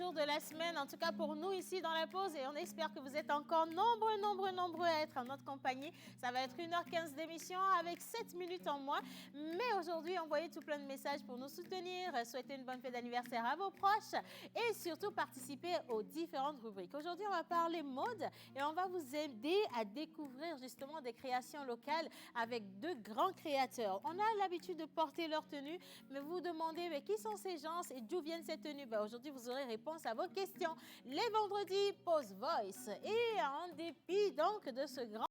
jour de la semaine, en tout cas pour nous ici dans la pause, et on espère que vous êtes encore nombreux à être en notre compagnie. Ça va être 1h15 d'émission avec 7 minutes en moins. Mais aujourd'hui, envoyez tout plein de messages pour nous soutenir, souhaiter une bonne fête d'anniversaire à vos proches et surtout participer aux différentes rubriques. Aujourd'hui, on va parler mode et on va vous aider à découvrir justement des créations locales avec deux grands créateurs. On a l'habitude de porter leur tenue, mais vous vous demandez mais qui sont ces gens et d'où viennent ces tenues? Aujourd'hui, vous aurez réponse à vos questions. Les vendredis, Pause Voice. Et en dépit donc de ce grand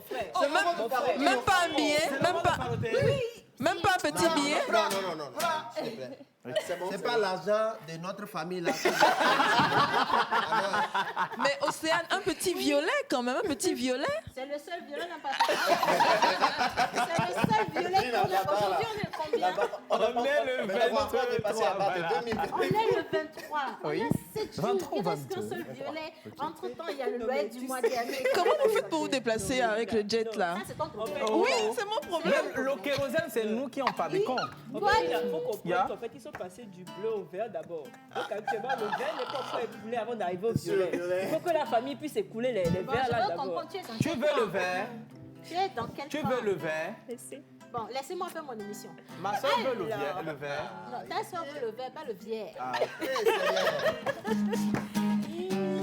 frère. Oh, même pas un billet, même pas un petit billet. Non, s'il te plaît. C'est pas l'argent de notre famille là. Mais Océane, un petit violet quand même, un petit violet. C'est le seul violet d'un papa. C'est le seul violet qu'on a. Aujourd'hui, on est combien? On est le 23. On est le 23. On a 7 jours. Il reste qu'un seul violet. Entre-temps, il y a le loyer du mois dernier. Comment vous faites pour vous déplacer avec le jet là? Ça, c'est ton problème. Oui, c'est mon problème. Même le kérosène, c'est nous qui en fabriquons. Toi, Il faut comprendre qu'en fait, ils sont passés du bleu au vert d'abord. Donc actuellement, le vert n'est pas encore écoulé avant d'arriver au violet. Il faut que la famille puisse écouler les bon, verts je là veux d'abord. comprendre. Tu es dans Tu quel veux le camp? vert? Tu es dans quel Tu camp? veux le vert? Bon, laissez-moi faire mon émission. Ma soeur veut le vert. Non, ta soeur veut le vert, pas le vierge. Ah,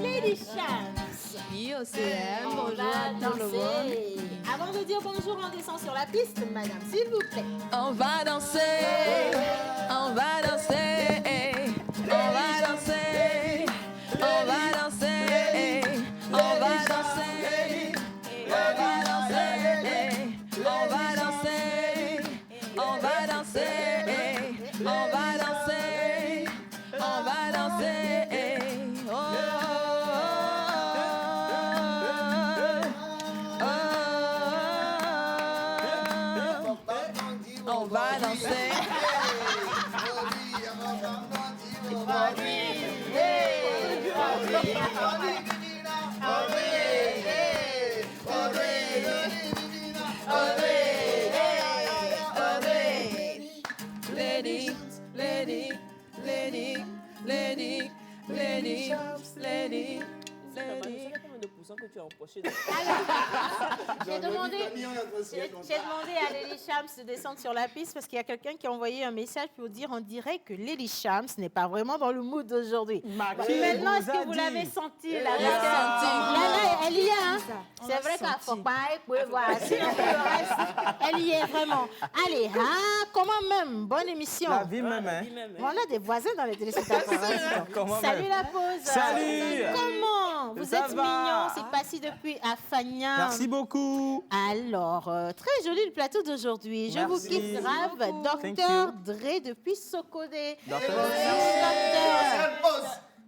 Lady Chance. Oui, Océane, On bonjour va à tout le monde. danser. Avant de dire bonjour, on descend sur la piste, madame, s'il vous plaît. On va danser, on va danser, on va danser, on va danser, on va danser, on va danser, on va danser, on va danser, on va danser, on va danser. Oh, on va danser. Lady, lady, lady, lady, lady, lady, lady. Combien de pourcents que tu as empoché dans J'ai demandé à Lady Shams de descendre sur la piste parce qu'il y a quelqu'un qui a envoyé un message pour dire on dirait que Lady Shams n'est pas vraiment dans le mood d'aujourd'hui. Maintenant, est-ce que vous l'avez senti là? Là, elle y est, hein? C'est vrai qu'à faut pas, voilà. Sinon, pour le reste, elle y est vraiment. Allez, hein? Comment même? Bonne émission. la vie même, hein? On a des voisins dans les téléspectateurs. hein, Comment Salut même? la pause. Salut. Comment? Vous Ça êtes va? mignons. C'est passé depuis Afagnan. Merci beaucoup. Alors, très joli le plateau d'aujourd'hui. Je vous Merci. quitte grave. Thank Docteur Dre depuis Sokodé. Docteur. Docteur.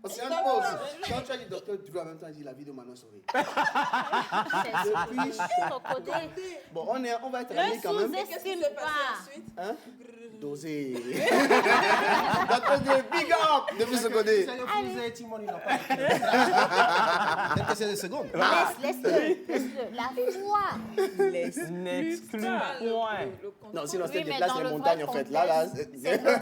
Océane, pause. Quand tu as dit docteur, tu dois en même temps dire la vie de Manon Sauvé. Depuis Sokodé. Bon, on va être Ne amis quand même. sous-estime pas. Hein? Dosé. Docteur Dre, big up depuis ce côté. Quelques c'est des secondes. Laisse-le. La foi. N'exclus point. Non, sinon Oui, c'était mais déplace dans les le montagnes vrai en fait. contexte, Là, c'est vrai.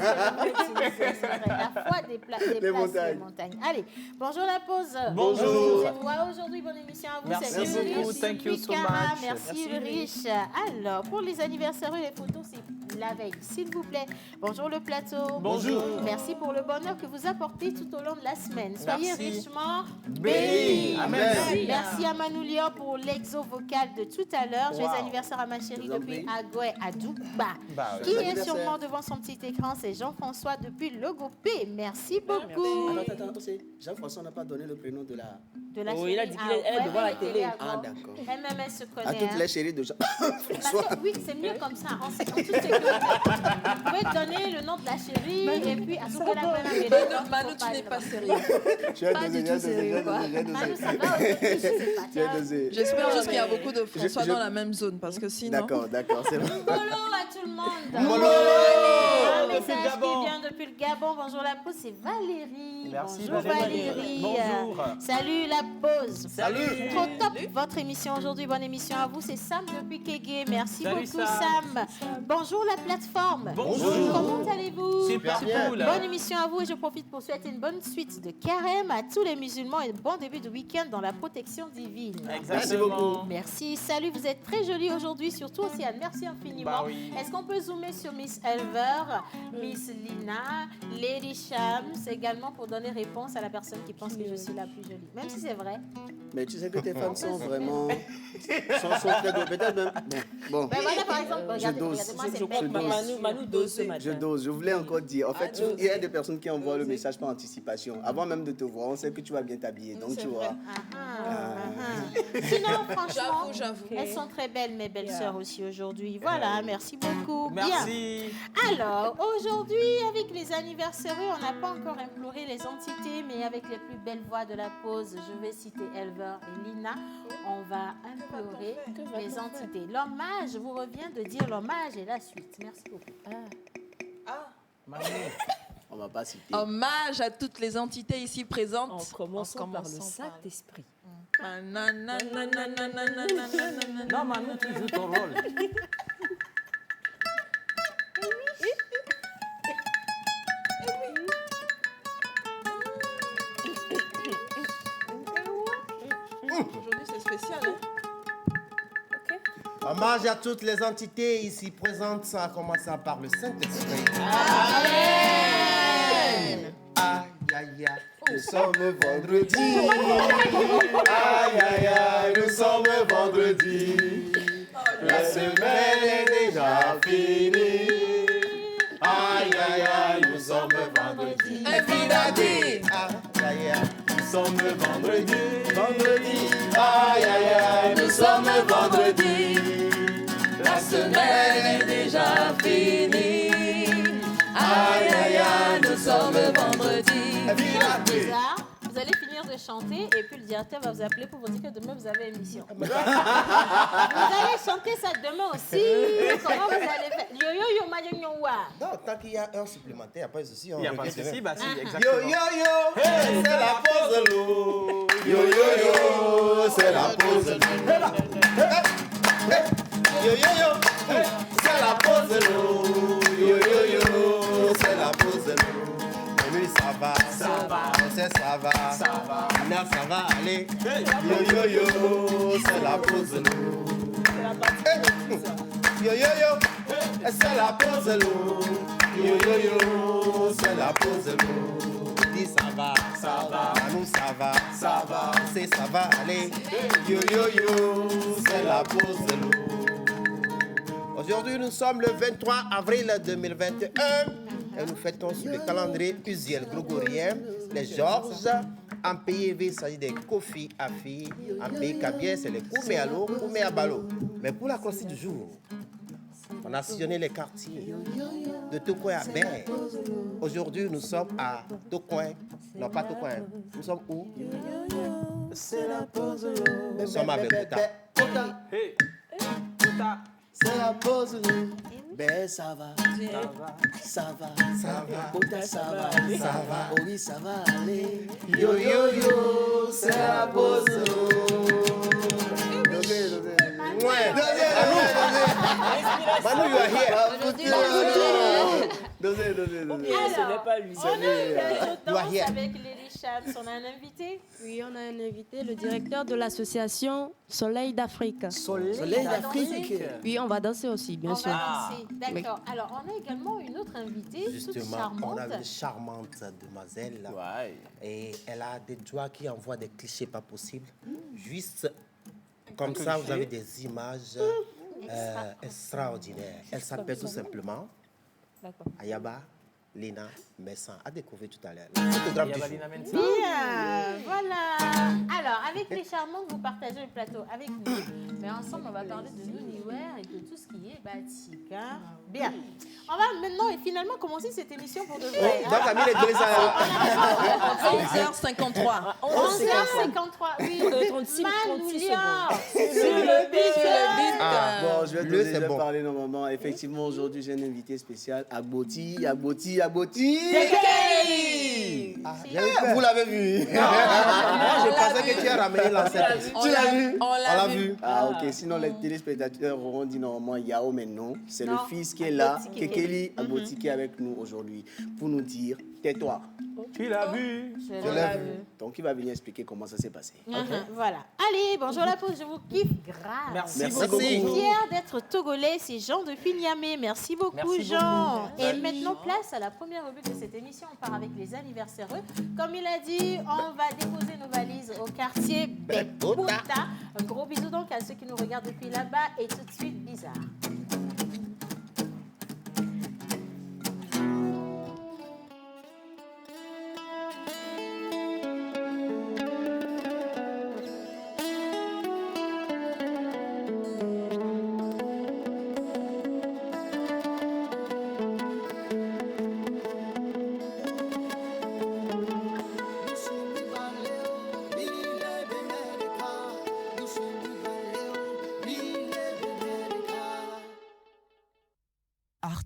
La foi déplace les montagnes. montagnes. Allez, bonjour la pause. Bonjour. Vous êtes moi aujourd'hui, bonne émission à vous. Merci C'est Ulrich, beaucoup, thank you so Picara. much. Merci Ulrich. Alors, pour les anniversaires et les photos, c'est la veille, s'il vous plaît. Bonjour le plateau. Bonjour. Merci pour le bonheur que vous apportez tout au long de la semaine. Soyez Merci. richement Bénis. Amen. Merci à Manoulia pour l'exo vocal de tout à l'heure. Joyeux Wow. anniversaire à ma chérie Je vous en depuis prie. Agoué à Douba. Bah oui. Qui est anniversaire. sûrement devant son petit écran, c'est Jean-François depuis Logopé. Merci beaucoup. Attends, Jean-François n'a pas donné le prénom de la... De la Oh, il a chérie. dit qu'il est- elle est ouais, devant la elle était télé. avant. Ah, d'accord. Elle-même, elle se À connaît. toutes hein. les chéries de Parce Jean-François. que, oui, c'est mieux comme ça. En toute sécurité. Vous pouvez donner le nom de la chérie et puis à ce que la bonne amie. Manu, tu n'es pas sérieux. Pas du tout sérieux, quoi. Manu, ça va aujourd'hui, je sais pas. J'ai Tiens. dosé. J'espère juste qu'il y a beaucoup de François je- dans la même zone parce que sinon. D'accord, c'est bon. Bolo à tout le monde. Bolo. Un Depuis le message qui Gabon. vient depuis le Gabon. Bonjour la pause, c'est Valérie. Merci, Bonjour Valérie. Bonjour. Salut la pause. Salut. Trop top votre émission aujourd'hui. Bonne émission à vous. C'est Sam depuis Kégué. Merci Salut, beaucoup Sam. Sam. Bonjour la plateforme. Bonjour. Comment allez-vous? Super cool. Bonne émission à vous et je profite pour souhaiter une bonne suite de carême à tous les musulmans et un bon début de week-end dans la protection divine. Exactement. Merci. Salut, vous êtes très jolie aujourd'hui, surtout Océane. Merci infiniment. Bah oui. Est-ce qu'on peut zoomer sur Miss Elver, Miss Lina, Lady Shams, également pour donner réponse à la personne qui pense que je suis la plus jolie. Même si c'est vrai. Mais tu sais que tes fans sont très drôles. Peut-être même... Bon. Ben voilà, par exemple, Je regardez, dose. regardez-moi, c'est Je crois Donc, Manu dose ce matin. Je dose. Je voulais encore dire. En fait, il y a des personnes qui envoient le message par anticipation. Avant même de te voir, on sait que tu vas bien t'habiller. Donc, tu vois. Sinon, franchement, J'avoue. elles sont très belles, mes belles sœurs aussi aujourd'hui. Voilà, merci beaucoup. Merci. Bien. Alors, aujourd'hui, avec les anniversaires, on n'a pas encore imploré les entités, mais avec les plus belles voix de la pause, je vais citer Elver et Lina, on va implorer les entités. L'hommage, vous revient de dire l'hommage et la suite. Merci beaucoup. On va pas citer. Hommage à toutes les entités ici présentes. En commençant par le Saint-Esprit. Non, Manu, tu joues ton rôle. Aujourd'hui, c'est spécial. Hein? Hommage à toutes les entités ici présentes, ça a commencé par le Saint-Esprit. Amen. Aïe, aïe, aïe, Nous sommes vendredi. Aïe, aïe, aïe, nous sommes vendredi. La semaine est déjà finie. Aïe, aïe, aïe, nous sommes vendredi. Infinity. aïe, aïe, nous sommes vendredi. Vendredi. Aïe, aïe, aïe, nous sommes vendredi. La semaine est déjà finie. Aïe, aïe, aïe, nous sommes vendredi. Bizarre. Vous allez finir de chanter et puis le directeur va vous appeler pour vous dire que demain vous avez émission. Vous allez chanter ça demain aussi. Comment vous allez faire? Yo yo yo ma yo yo wa. Non, tant qu'il y a un supplémentaire, il n'y a pas de souci. Il n'y a pas de souci, bah si, Yo, exactement. yo, yo, hey, c'est la pause l'eau. Yo, yo, yo, c'est la pause l'eau. Yo, yo, yo, hey, c'est la pause l'eau. Yo, yo, yo, c'est la pause l'eau. Oui, ça va, on sait ça va, Nina, ça va aller. Yo, yo, yo, c'est la pause l'eau. Yo, yo, yo, c'est la pause l'eau. Yo, yo, yo, c'est la pause l'eau. Dis ça va, nous ça va, c'est ça va aller. Yo, yo, yo, c'est la pause l'eau. Aujourd'hui, nous sommes le 23 avril 2021 et nous fêtons sur le calendrier usuel grégorien les Georges. En pays élevé, il s'agit des Kofi Afi. En pays Kabien, c'est les Kouméalo, Kouméabalo. Mais pour la croisée du jour, on a sillonné les quartiers de Tokoin à Baie. Aujourd'hui, nous sommes à Tokoin. Non, pas Tokoin. Nous sommes où? C'est la pause. Nous sommes à Bogota. Hey, Kota, C'est la pause. Ben ça va, ça va, Bogota, ça va, oui ça va aller. Yo yo yo, c'est la pause. Ouais. Manu, you are here. Dosez. Ce n'est pas lui. On a une You are danse here. avec Lily Shams. On a un invité. Oui, on a un invité, le directeur de l'association Soleil d'Afrique. Soleil d'Afrique. Oui, on va danser aussi, bien On sûr. va danser. D'accord. Alors, on a également une autre invitée, toute Justement, charmante. on a une charmante demoiselle. ouais. Et elle a des doigts qui envoient des clichés pas possibles. Juste comme ça, vous avez des images extraordinaires. Elle s'appelle tout simplement Ayaba Lina Messan. À découvrir tout à l'heure. La photographe du jour. Yabalina Mensa. Bien, voilà. Alors, avec les charmantes, vous partagez le plateau avec nous. Mais ensemble, on va parler de Nuniware et de tout ce qui est batik. Hein? Bien. On va maintenant et finalement commencer cette émission pour de vrai. Donc, Camille est donné ça. 11h53. 11h53. Oui. 36 Manoulian. Sur le beat. Bon, je vais Le, te c'est laisser bon. parler normalement. Effectivement, aujourd'hui, j'ai un invité spécial, Agboti. Ah, vous l'avez vu. Moi, je pensais que tu as ramené l'ancêtre. On l'a vu. On On l'a l'a vu. vu. Ah, ok. Sinon, les téléspectateurs auront dit normalement Yao, mais non. C'est le Non, fils qui est là, Agboti Kekeli Agboti, qui est avec nous aujourd'hui pour nous dire tais-toi. Tu l'as vu? Je Je l'ai vu. Donc, il va venir expliquer comment ça s'est passé. Voilà. Allez, bonjour la pause, je vous kiffe grave. Merci Merci beaucoup. beaucoup. Fier d'être togolais, c'est Jean depuis Niamey. Merci beaucoup, Merci Jean. Et maintenant, place à la première rubrique de cette émission. On part avec les anniversaires. Comme il a dit, on va déposer nos valises au quartier Bepota. Un gros bisou donc à ceux qui nous regardent depuis là-bas. Et tout de suite, bizarre.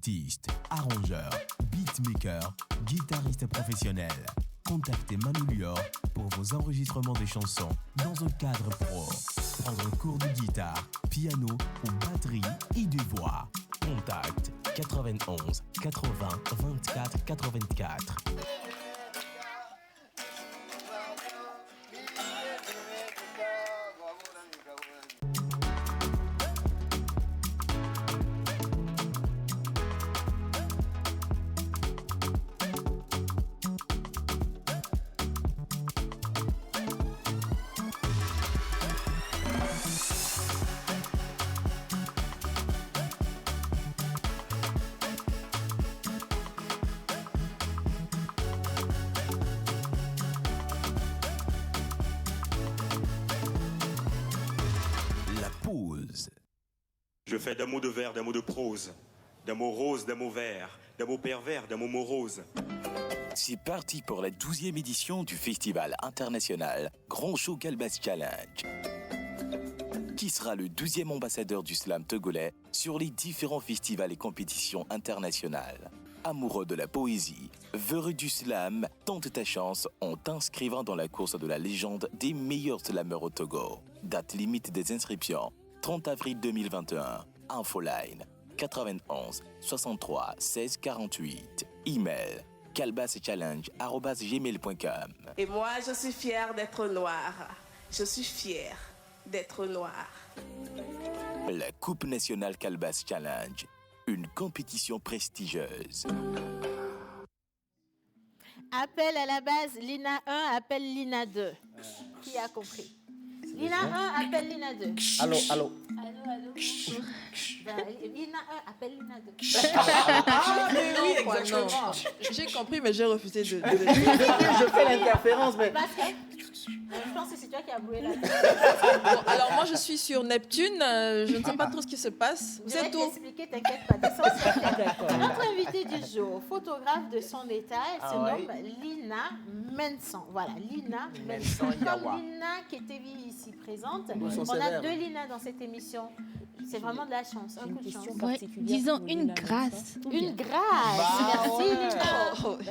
Artiste, arrangeur, beatmaker, guitariste professionnel. Contactez Manu Lior pour vos enregistrements de chansons dans un cadre pro. Prendre cours de guitare, piano ou batterie et de voix. Contact 91 80 24 84. Je fais des mots de vers, des mots de prose, des mots roses, des mots verts, des mots pervers, des mots moroses. C'est parti pour la 12e édition du Festival international Grand Show Calebasse Challenge. Qui sera le 12e ambassadeur du slam togolais sur les différents festivals et compétitions internationales. Amoureux de la poésie, vœu du slam, tente ta chance en t'inscrivant dans la course de la légende des meilleurs slameurs au Togo. Date limite des inscriptions, 30 avril 2021. Infoline 91 63 16 48. Email calebasschallenge@gmail.com. Et moi, je suis fière d'être noire. Je suis fière d'être noire. La Coupe nationale Calebasse Challenge, une compétition prestigieuse. Appel à la base, Lina 1 appelle Lina 2. Qui a compris? Lina 1 appelle Lina 2. Allô. Allô. Lina 1 appelle Lina 2. Ah, mais oui, exactement. J'ai compris, mais j'ai refusé de le dire. Je fais l'interférence, mais... Parce que je pense que c'est toi qui as boué là. Bon, alors moi, je suis sur Neptune. Je ne sais pas trop ce qui se passe. Vous êtes où? Je vais t'expliquer, t'inquiète pas. Descends sur terre. Notre invitée du jour, photographe de son état, elle se nomme Lina Menson. Voilà, Lina Menson. Comme Lina qui était ici présente, on a 2 Lina dans cette émission. C'est vraiment de la chance, un coup de chance. Ouais, disons une grâce. Une grâce. Merci Lina.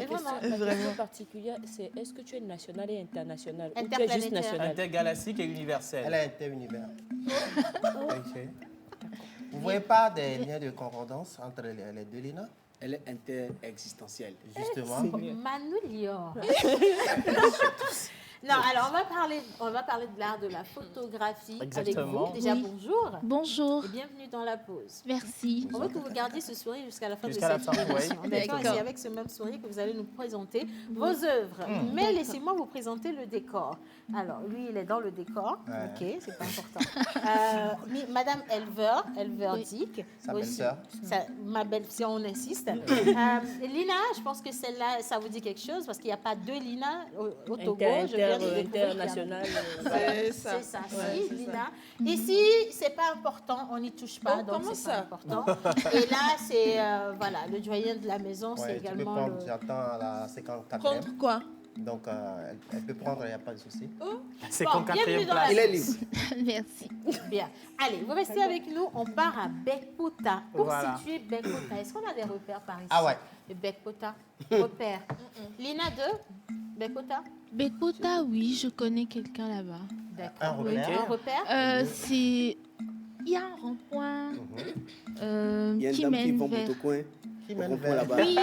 Vraiment. La question particulière, c'est est-ce que tu es nationale et internationale ou tu es juste Interplanétaire. nationale? Intergalactique et universel. Elle est interunivers. Vous ne voyez pas des liens de concordance entre les deux Lina? Elle est inter-existentielle. Justement. Manu Lior. Non, alors on va parler de l'art de la photographie Exactement. avec vous. Déjà, Oui. bonjour. Bonjour. Et bienvenue dans la pause. Merci. On veut que vous gardiez ce sourire jusqu'à la fin de Jusqu'à la cette fin, émission. oui. D'accord. Et D'accord. c'est avec ce même sourire que vous allez nous présenter vos œuvres. Mais laissez-moi vous présenter le décor. Alors, lui, il est dans le décor. Ouais. Ok, c'est pas important. Madame Elver Dick. Sa aussi. belle-sœur. Ma belle-sœur, on insiste. Lina, je pense que celle-là, ça vous dit quelque chose parce qu'il n'y a pas 2 Lina au Togo. Je viens de découvrir qu'il y a- International. C'est ça. C'est ça, Ouais, si, c'est Lina. Ici, c'est pas important, on n'y touche pas, Oh, donc comment c'est pas ça? important. Et là, c'est voilà, le doyen de la maison, c'est Ouais, tu peux également prendre, le... j'attends à la 54e. Contre quoi? Donc, elle peut prendre, il n'y a pas de souci. C'est Bon, qu'en bienvenue 4e dans la place. Il est libre. Merci. Bien. Allez, vous restez avec nous, on part à Bekpota. Pour Voilà. situer Bekpota, est-ce qu'on a des repères par ici? Ah ouais. Bekpota, repères. Lina 2, Bekpota, Bekpota, oui, je connais quelqu'un là-bas. Un d'accord. repère. Un repère? C'est... Il y a un rond-point Il y a une qui dame qui mène vend vers... Motocoin. Qui Au mène rond-point vers là-bas. Oui,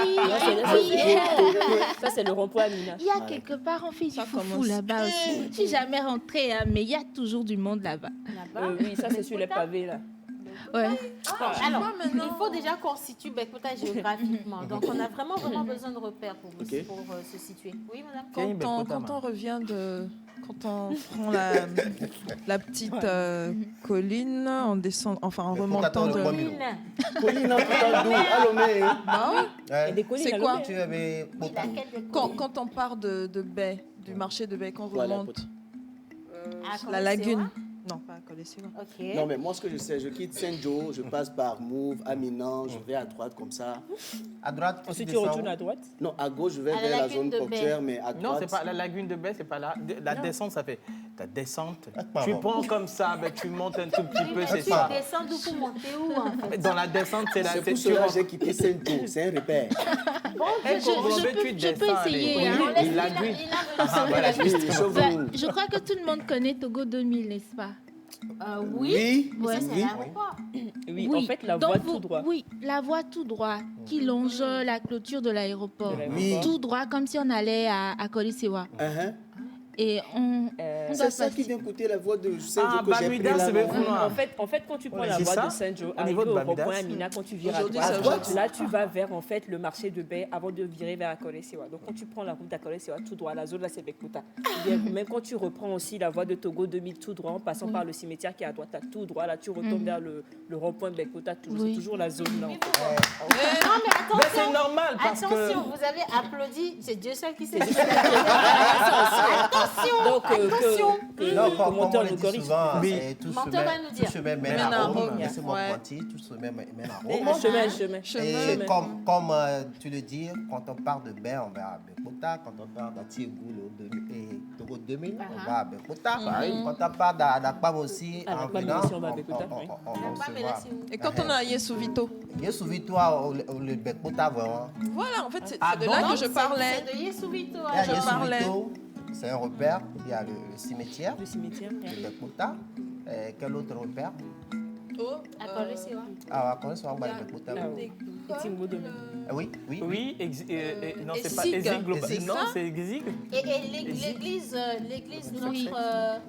Ça, c'est le rond-point Mina. il y a quelque part, on fait du Ça foufou commence. là-bas aussi. Je suis jamais rentrée, hein, mais il y a toujours du monde là-bas. Là-bas. Oui, ça, c'est sur les pavés, là. Ouais. Alors, Moi, maintenant- il faut déjà qu'on situe Bekpota géographiquement. Donc, on a vraiment besoin de repères pour, Ok. pour se situer. Oui, madame? Tiens, une belle Quand photo, on man. revient de... Quand on prend la petite colline, on descend, enfin en Le remontant fondateur de de... Bois Milo. Colline en tout temps doux. Allô, mais... Bah oui. Et des collines C'est à quoi? l'eau. Tu avais Oui, laquelle des Quand on part de baie, du marché de baie, qu'on Voilà, remonte Ah, la Colessewa? lagune. Non, pas à Colessewa. Ok. Non, mais moi, ce que je sais, je quitte Saint-Joe, je passe par Mouve, Aminan, je vais à droite comme ça. à droite. Ensuite, tu descends. retournes à droite. Non, à gauche, je vais À la vers la lagune zone de portuaire, Baie. mais à droite. Non, c'est pas la lagune de baie, c'est pas là. La descente, ça fait. la descente. pas Tu bon. prends comme ça, ben, tu montes un tout petit peu, c'est Tu ça. descends d'où pour monter où en fait? Dans la descente, c'est la C'est pour tu cela que rentres. j'ai quitté Saint-Tour, c'est un repère. Un Congo-Bé, tu je peux descends, allez. essayer, hein. Oui, il a dit. Ah, voilà, justement. Bah, je crois que tout le monde connaît Togo 2000, n'est-ce pas? Oui, mais Ouais. ça c'est Oui. l'aéroport. Oui, en fait, la voie tout droit. Oui, la voie tout droit qui longe la clôture de l'aéroport. Oui. Tout droit, comme si on allait à Kolisewa. Et on doit C'est ça passer. qui vient coûter la voie de Saint-Jo Ah, que j'ai pris Bamida, là. c'est Béfounois. En fait, quand tu prends la C'est voie ça? de Saint-Jo, Au arrivé niveau de au Bamidas. rond-point Amina, quand tu vires à Aujourd'hui, droite, c'est aujourd'hui. là, tu vas vers en fait, le marché de Baie avant de virer vers Akolesewa. Donc, quand tu prends la route d'Akolesewa tout droit, la zone là, c'est Bekouta. Même quand tu reprends aussi la voie de Togo 2000 tout droit, en passant par le cimetière qui est à droite, là, tout droit, là, tu retombes vers le rond-point de Bekouta. C'est toujours la zone là. Non, mais attention. Mais c'est normal parce que. Attention, vous avez applaudi. C'est Dieu seul qui sait. Donc, Attention. Non, comme on monteur le nous dit corrige. souvent, Oui. c'est tout Menteur va nous dire. chemin mène Mène à à Rome. Rome. Laissez-moi Ouais. mentir, tout chemin mène à Et Rome. chemin. Et comme tu le dis, quand on part de Baie, on va à Bekota. Quand on part d'Atiégou et Togo 2000, on va à Bekota. Quand on part d'Akpam aussi, À en Akpam venant, aussi, on va à Bekota, oui. on se mais là, voit. c'est où? Et quand on a Yesuvito, Souviens-toi, le Bekota, vraiment. voilà, en fait, c'est Ah de bon? là Non, que je parlais. C'est de Yesuvito. Il y a je parlais. Yesuvito, c'est un repère. Il y a le cimetière, Le cimetière. le Bekota. Quel autre repère? À Kolisewa. Ah, on va voir le Bekota. Timbo 2000. Oui, oui. Oui, non, c'est pas Exig. Exig global. Exig. Non, c'est Exig. Et l'église Oui. notre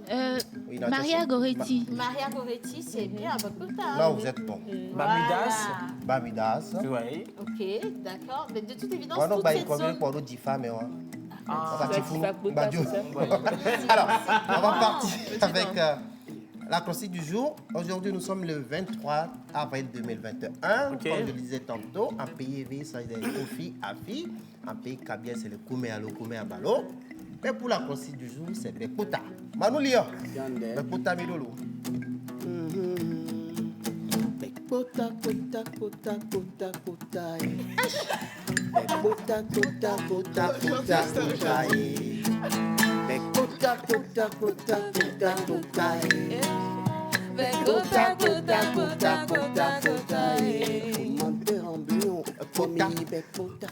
Oui, non, Maria c'est- Goretti. Maria Goretti, c'est bien à Bogota. Là, vous êtes bon. Bamidas. Bamidas. Oui. Ok, d'accord. Mais de toute évidence, Voilà, toute bah, il cette convient zone... pour l'autre femme. Ah, Ça, Tu c'est vas- fou. tu vas Bekota, Bah, Dieu. c'est ça? Alors, on va partir avec la consigne du jour. Aujourd'hui, nous sommes le 23 avril 2021. Ok. Comme je le disais tantôt, en pays éveillé, ça c'est Kofi Afi. En pays Kabia, c'est le Koumé à l'eau, Koumé à Balo. Mais pour la consigne du jour, c'est Bekota. Manu Lio. Bekota Milolo. Bekota, kota, kota, kota, kota, Bekota, kota, kota, kota, kota, Bekota, kota, kota, kota, kota, Bekota, kota, kota, kota, kota, Monter en bouillon, famille Bekota,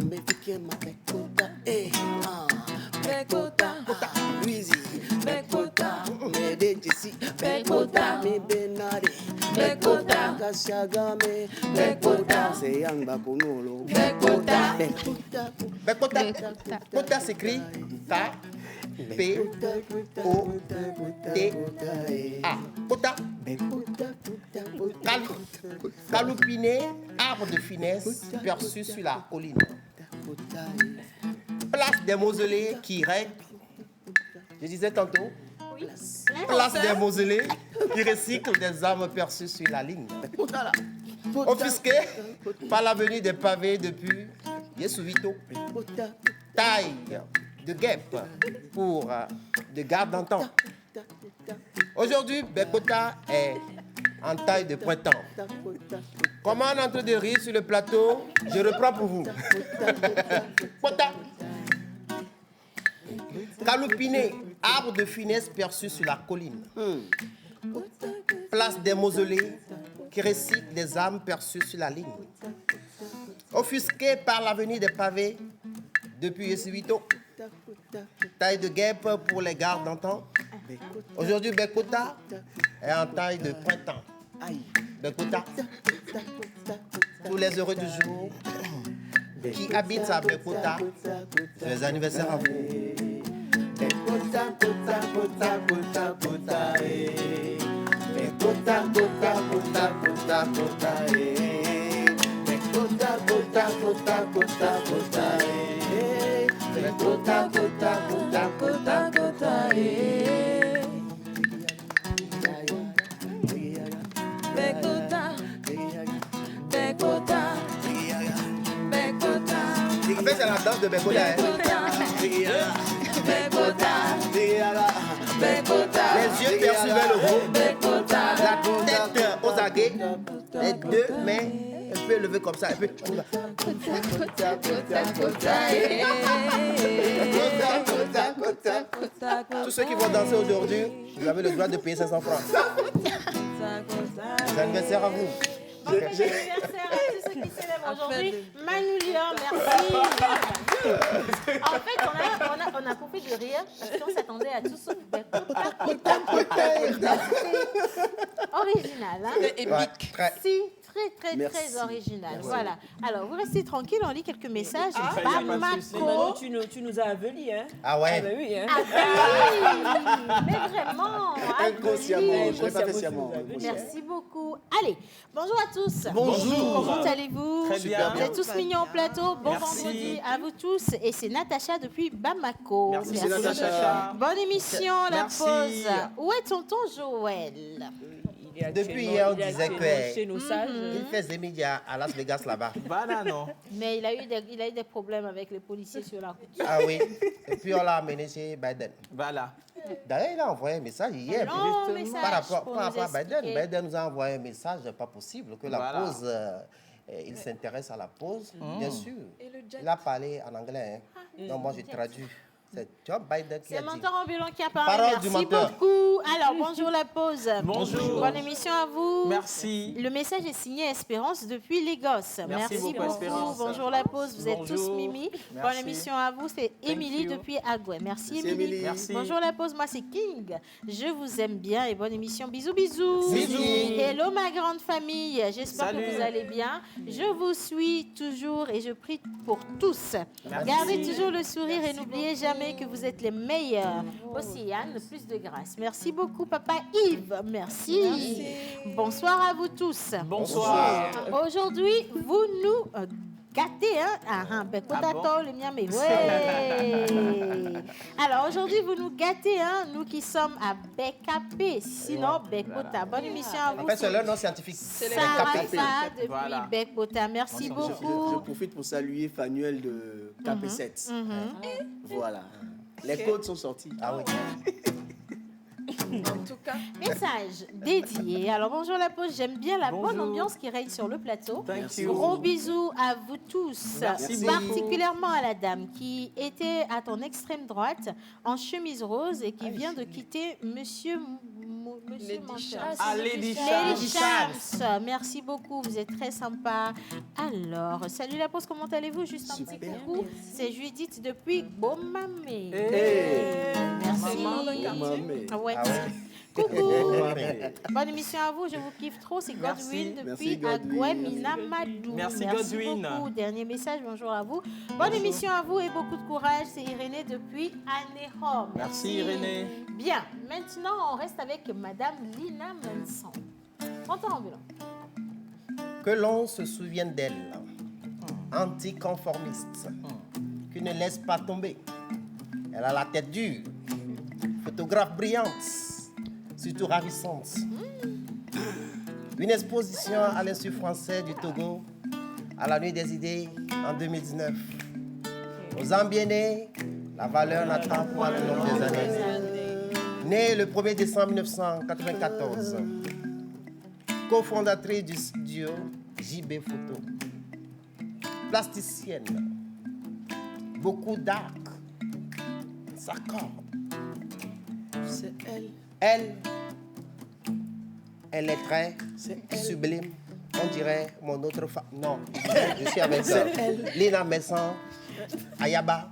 mais piquer ma Bekota, Bekota, Louisi, Bekota, Mede Jessie, Bekota, mi Benade, Bekota, Kasiagame, Bekota, c'est Yang Bakonolo, Bekota, Bekota, Bekota. Kota s'écrit K-P-O-T-A. Kota. Caloupiné, arbre de finesse perçu sur la colline. Place des mausolées qui règle. Je disais tantôt. Place des mausolées qui recycle des armes perçues sur la ligne. Offusqué par l'avenue des pavés depuis Yesuvito. Taille de guêpe pour de garde d'antan. Aujourd'hui, Bekota est en taille de printemps. Comme on est en train de rire sur le plateau, je reprends pour vous. Kota. Caloupiné, arbre de finesse perçu sur la colline. Place des mausolées qui récitent les âmes perçues sur la ligne. Offusqué par l'avenue des pavés depuis Yesuvito. Taille de guêpe pour les gardes d'antan. Aujourd'hui, Bekota est en taille de printemps. Bekota, tous les heureux du jour qui habitent à Bekota, les anniversaires à vous. Bekota, kota, kota, kota, kota, Bekota, kota, kota, kota, kota, Bekota, kota, kota, kota, kota, Bekota, kota, kota, kota, kota, Bekota, Bekota, Bekota. En fait, c'est la danse de Bekota. Les yeux perçus vers le haut, la tête aux aguets, les deux mains un peu levées comme ça, un peu. Tous ceux qui vont danser aujourd'hui, vous avez le droit de payer 500 francs. C'est anniversaire à vous. Bon anniversaire à tous ceux qui célèbrent aujourd'hui. Manu Lior, merci. En fait, on a compris de rire parce qu'on s'attendait à tout sauf original. Hein? Épique. Si, très Merci. original. Merci. Voilà. Alors, vous restez tranquille, on lit quelques messages. Mais Bamako. tu nous as avelis, hein? Ah ouais. Ah bah oui, hein? Ah oui, mais vraiment. Inconsciemment, je l'ai pas fait Inconsciemment, sciemment. Merci beaucoup. Allez, bonjour à tous. Bonjour. Comment allez-vous? Très bien. Vous êtes tous mignons au plateau. Bon Merci. vendredi à vous tous. Et c'est Natacha depuis Bamako. Merci, c'est Natacha. Bonne émission, la Merci. pause. Où est tonton Joël? Depuis hier, on disait chez que nos sages. il fait des médias à Las Vegas là-bas. Voilà, non. Mais il a eu des problèmes avec les policiers sur la route. Ah oui. Et puis on l'a amené chez Biden. Voilà. D'ailleurs, il a envoyé un message hier. Long message Par rapport pour à nous Biden. expliquer. Biden nous a envoyé un message, pas possible, que la Voilà. pause, il s'intéresse à la pause, bien sûr. Il a parlé en anglais. Hein. Donc moi, je traduis. C'est Joe Biden qui C'est a dit. menteur ambulant qui a parlé. Parole du Merci menteur. beaucoup. Alors, bonjour la pause. Bonjour. Bonne émission à vous. Merci. Le message est signé Espérance depuis Lagos. Merci beaucoup, Espérance. Bonjour la pause. Vous êtes tous Bonjour. Mimi. Bonne Merci. émission à vous. C'est Émilie you. depuis Agoué. Merci Merci, Émilie. Émilie. Merci. Bonjour la pause. Moi c'est King. Je vous aime bien et bonne émission. Bisous bisous. Bisous. Hello ma grande famille. J'espère que Salut. vous allez bien. Je vous suis toujours et je prie pour tous. Merci. Gardez toujours le sourire et n'oubliez jamais que vous êtes les meilleurs. Aussi Yann, plus de grâce. Merci beaucoup papa Yves. Merci. Bonsoir à vous tous. Bonsoir. Aujourd'hui, vous nous gâtez, hein? Ben, bon? le mien, mais ouais. Alors, aujourd'hui, vous nous gâtez, hein? Nous qui sommes à BKP. Sinon, Bekota. Bonne émission à vous. En fait, c'est leur nom scientifique. Sarah depuis Voilà. Bekota. Merci Je beaucoup. profite pour saluer Fanuel de KP7. Mhm. Voilà. Les codes sont sortis. Ah oui. En tout cas, Message dédié. Alors, bonjour la pause. J'aime bien la bonne Bonjour. ambiance qui règne sur le plateau. Thank you. Gros bisous à vous tous. Merci Particulièrement à la dame qui était à ton extrême droite en chemise rose et qui vient de quitter Monsieur Menteur. Ah, Lady Lady Shams. Shams. Merci beaucoup, vous êtes très sympa. Alors, salut la pause, comment allez-vous? Juste un petit coucou. C'est Judith depuis Bomamé. Merci. Ah ouais. Ah ouais. Coucou. Bonne émission à vous, je vous kiffe trop. C'est Merci. Godwin Merci, depuis Godwin. Aguaminamadou. Merci, Godwin. beaucoup. Dernier message, bonjour à vous. Bonne émission à vous et beaucoup de courage. C'est Irénée depuis Anéhom. Merci, Irénée. Bien, maintenant on reste avec Madame Lina Manson. Menteur ambulant. Que l'on se souvienne d'elle, anticonformiste, qui ne laisse pas tomber. Elle a la tête dure, photographe brillante, surtout ravissante. Une exposition à l'Institut français du Togo à la Nuit des idées en 2019. Aux Ambienés, la valeur n'attend point le nombre des années. Née le 1er décembre 1994, cofondatrice du studio JB Photo, plasticienne, beaucoup d'art, s'accorde. C'est elle. Elle est très sublime. On dirait mon autre femme. Non, je suis avec Lina Messan, Ayaba.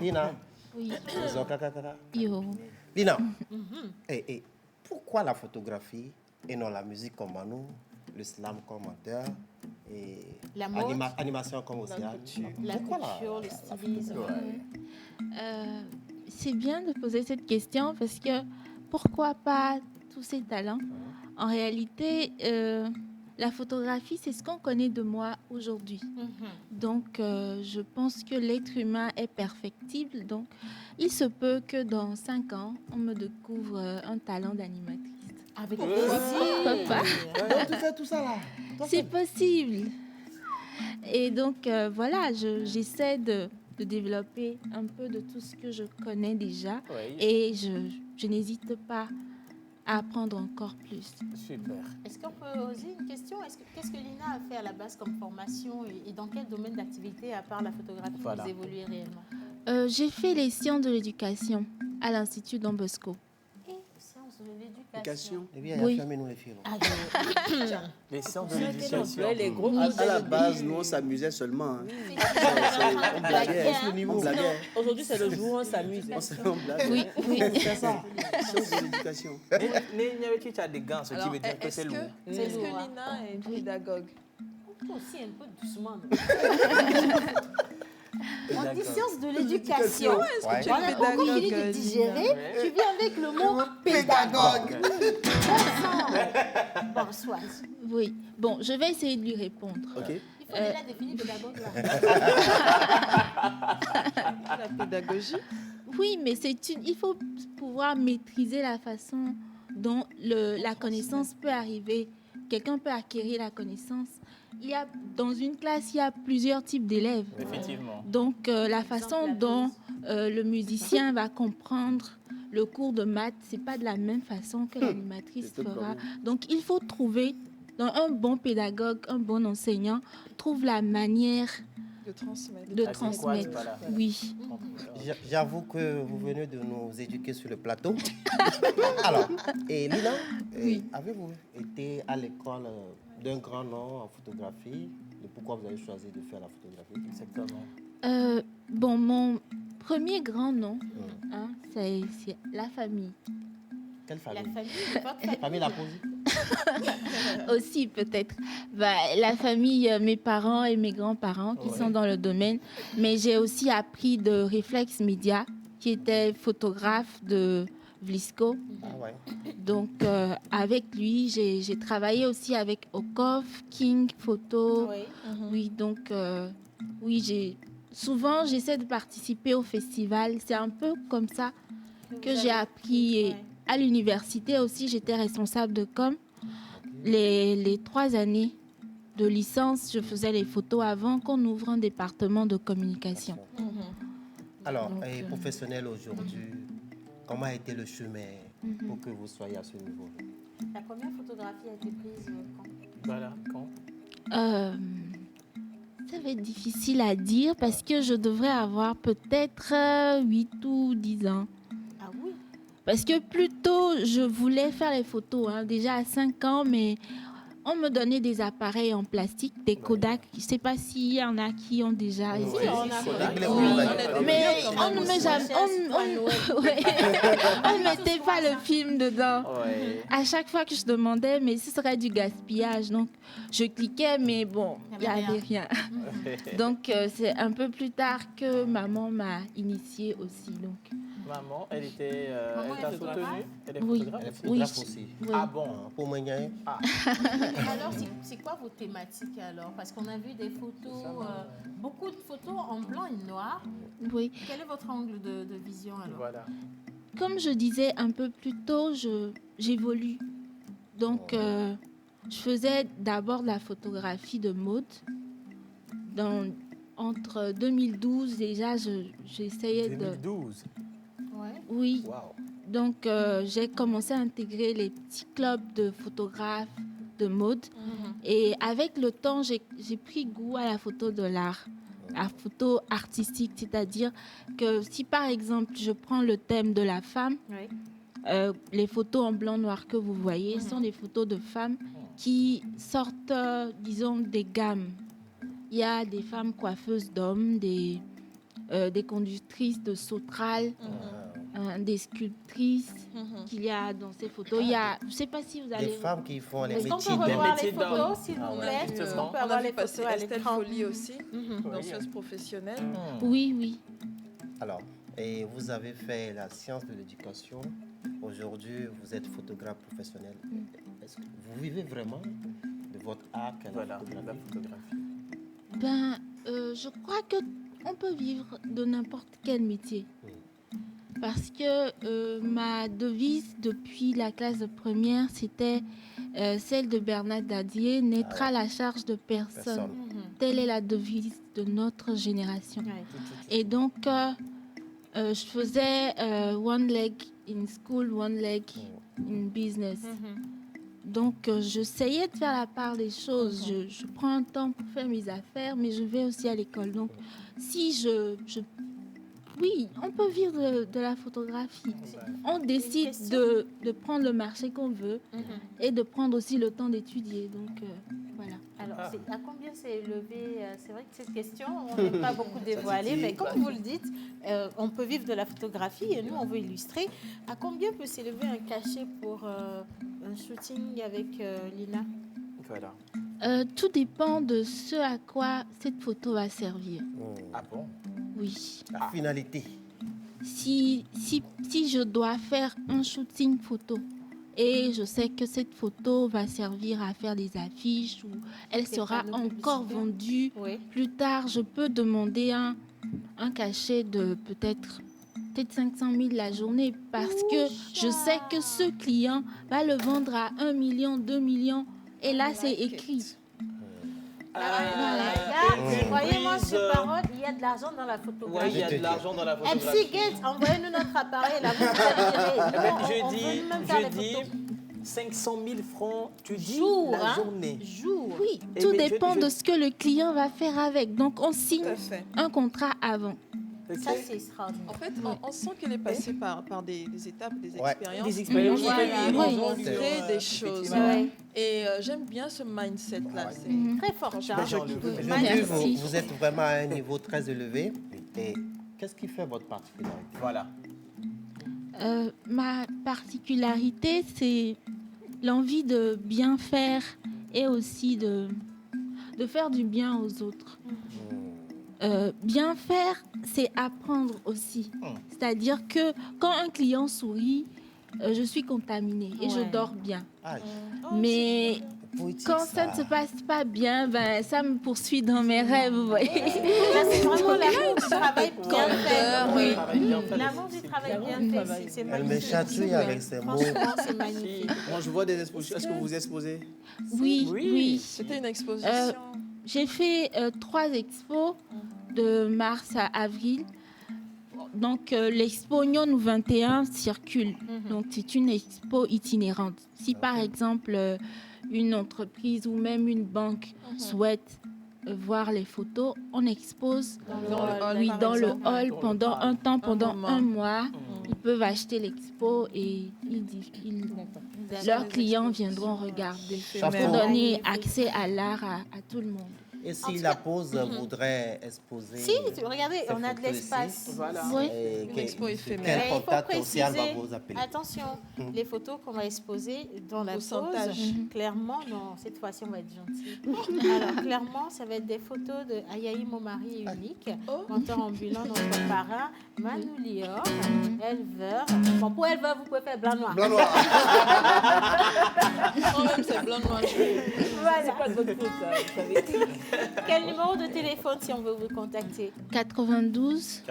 Lina. Oui. Yo. Lina, pourquoi la photographie et non la musique comme Manu, le slam comme menteur et La mode. animation comme Océane? La Pourquoi culture, le stylisme. C'est bien de poser cette question parce que pourquoi pas tous ces talents? En réalité, la photographie, c'est ce qu'on connaît de moi aujourd'hui. Donc, je pense que l'être humain est perfectible. Donc, il se peut que dans 5 ans, on me découvre un talent d'animatrice. Avec Pourquoi pas? Donc, tu fais tout ça là? C'est possible. Et donc, voilà, j'essaie de développer un peu de tout ce que je connais déjà. Oui. Et je n'hésite pas à apprendre encore plus. Super. Est-ce qu'on peut oser une question? Qu'est-ce que Lina a fait à la base comme formation et dans quel domaine d'activité, à part la photographie, Voilà. vous évoluez réellement? J'ai fait les sciences de l'éducation à l'Institut Don Bosco. Et sciences de l'éducation. Eh bien, Oui. fermez-nous les filles. Les sciences de Ouais, l'éducation. les gros À la base, nous, on s'amusait seulement. Hein. On blaguait. On blaguait. Aujourd'hui, c'est le jour où on s'amuse. On blaguait. Oui, oui. C'est ça. Sciences de l'éducation. N'y tu as des gants, ce qui Alors, veut dire que c'est est-ce lourd. que Lina est pédagogue? Toi aussi, un peu doucement. On dit sciences de l'éducation. Est-ce que tu Voilà, es au cours fini de pédagogue, digérer, Lina? tu viens avec le mot pédagogue. Bon, soit. Oui. Bon, je vais essayer de lui répondre. Ok. Il faut déjà définir pédagogue là. La pédagogie. Oui, mais il faut pouvoir maîtriser la façon dont la connaissance peut arriver. Quelqu'un peut acquérir la connaissance. Dans une classe, il y a plusieurs types d'élèves. Effectivement. Donc, la façon dont le musicien va comprendre le cours de maths, c'est pas de la même façon que l'animatrice C'est tout fera. comme- Donc, il faut trouver, dans un bon pédagogue, un bon enseignant, trouve la manière De transmettre. de Adéquate, transmettre. voilà. Oui. J'avoue que vous venez de nous éduquer sur le plateau. Alors, et Lina, avez-vous été à l'école d'un grand nom en photographie? Et pourquoi vous avez choisi de faire la photographie? Exactement. Bon, mon premier grand nom, hein, c'est la famille. Quelle famille? La famille, votre famille. Famille Laposi? Aussi, peut-être. La famille, mes parents et mes grands-parents qui sont dans le domaine. Mais j'ai aussi appris de Reflex Media, qui était photographe de Vlisco. Ah ouais. Donc, avec lui, j'ai travaillé aussi avec Okov, King Photo. Oui. Oui, donc, souvent, j'essaie de participer au festival. C'est un peu comme ça que j'ai appris. Et à l'université aussi, j'étais responsable de com. Les 3 années de licence, je faisais les photos avant qu'on ouvre un département de communication. Alors, Donc, et professionnel aujourd'hui, comment a été le chemin pour que vous soyez à ce niveau? La première photographie a été prise quand? Voilà, quand? Ça va être difficile à dire parce que je devrais avoir peut-être 8 ou 10 ans. Ah oui? Parce que plus tôt, je voulais faire les photos, hein, déjà à 5 ans, mais on me donnait des appareils en plastique, des Kodak. Je ne sais pas s'il y en a qui ont déjà... Si, on a Mais on ne met jamais... On ne mettait pas le film dedans. Ouais. À chaque fois que je demandais, mais ce serait du gaspillage. Donc, je cliquais, mais bon, il n'y avait rien. Donc, c'est un peu plus tard que maman m'a initiée aussi. Donc. Maman, elle était Maman elle t'a est photographe? soutenue? Elle est Oui. photographe Elle est aussi? photographe aussi. Oui. Ah bon? Pour moi, Ah. Alors, c'est quoi vos thématiques alors? Parce qu'on a vu des photos, beaucoup de photos en blanc et noir. Oui. Quel est votre angle de vision alors? Voilà. Comme je disais un peu plus tôt, j'évolue. Donc, je faisais d'abord de la photographie de mode. Entre 2012, déjà, j'essayais de... 2012. Ouais. Oui. Wow. Donc, j'ai commencé à intégrer les petits clubs de photographes de mode. Et avec le temps, j'ai pris goût à la photo de l'art, la photo artistique. C'est-à-dire que si, par exemple, je prends le thème de la femme, les photos en blanc-noir que vous voyez sont des photos de femmes qui sortent, disons, des gammes. Il y a des femmes coiffeuses d'hommes, des conductrices de sauterelles, des sculptrices qu'il y a dans ces photos. Il y a, je ne sais pas si vous allez... Des femmes qui font les Est-ce qu'on métiers peut revoir les d'homme. photos, s'il vous plaît? Est-ce qu'on peut avoir les photos à Estelle l'écran? Folie aussi, danseuse professionnelle. Oui, oui. Alors, et vous avez fait la science de l'éducation. Aujourd'hui, vous êtes photographe professionnel. Est-ce que vous vivez vraiment de votre art qu'est la photographie? Je crois qu'on peut vivre de n'importe quel métier. Parce que ma devise depuis la classe de première, c'était celle de Bernard Dadier, naître à la charge de personne. Telle est la devise de notre génération. Et donc, je faisais one leg in school, one leg in business. Donc, j'essayais de faire la part des choses. Je prends un temps pour faire mes affaires, mais je vais aussi à l'école. Donc, si je Oui, on peut vivre de la photographie. On décide de prendre le marché qu'on veut et de prendre aussi le temps d'étudier. Donc, voilà. Alors, à combien s'est élevé c'est vrai que cette question, on n'est pas beaucoup dévoilé, mais comme vous le dites, on peut vivre de la photographie et nous, on veut illustrer. À combien peut s'élever un cachet pour un shooting avec Lina? Voilà. Tout dépend de ce à quoi cette photo va servir. Ah bon? Oui. La finalité. Si je dois faire un shooting photo et je sais que cette photo va servir à faire des affiches ou elle sera encore vendue plus tard, je peux demander un cachet de peut-être 500 000 la journée parce que je sais que ce client va le vendre à 1 million, 2 millions et là c'est écrit. Croyez-moi sur parole, il y a de l'argent dans la photographie. Oui, il y a de l'argent dans la photographie. MC Gates, envoyez-nous notre appareil là. Je dis 500 000 francs, tu dis la journée. Oui, tout dépend de ce que le client va faire avec. Donc, on signe un contrat avant. Ça, c'est extraordinaire. En fait, on sent qu'elle est passée par des étapes, des expériences. Des expériences. Ils vont créer des choses. Et j'aime bien ce mindset-là. C'est très fort. Vous êtes vraiment à un niveau très élevé. Et qu'est-ce qui fait votre particularité? Voilà. Ma particularité, c'est l'envie de bien faire et aussi de faire du bien aux autres. Bien faire, c'est apprendre aussi. C'est-à-dire que quand un client sourit, je suis contaminée et je dors bien. Mais quand ça ne se passe pas bien, ben, ça me poursuit dans mes rêves. Vous voyez. C'est vraiment l'amour du travail bien fait. L'amour du travail bien fait, c'est magnifique. Elle me chatouille avec ses mots. Franchement, c'est magnifique. Moi, je vois des expositions. Est-ce que vous exposez? Oui. C'était une exposition. J'ai fait 3 expos de mars à avril. Donc, l'expo Nyon 21 circule. Donc, c'est une expo itinérante. Si, par exemple, une entreprise ou même une banque souhaite voir les photos, on expose dans le hall pendant un temps, pendant un mois. Ils peuvent acheter l'expo et leurs clients viendront regarder pour donner accès à l'art à tout le monde. Et si la pause voudrait exposer... Si, regardez, on a de l'espace. Voilà. Oui. Une expo éphémère. Quel contact social va vous appeler? Attention, les photos qu'on va exposer dans la pause, clairement, non, cette fois-ci, on va être gentil. Alors, clairement, ça va être des photos de Ayaï, mon mari unique, mentor ambulant, notre parrain, Manu Lior, éleveur. Bon, pour éleveur, vous pouvez faire blanc-noir. Blanc-noir. Moi-même, c'est blanc-noir. Voilà. C'est pas de votre faute, ça, vous savez. Quel numéro de téléphone si on veut vous contacter? 92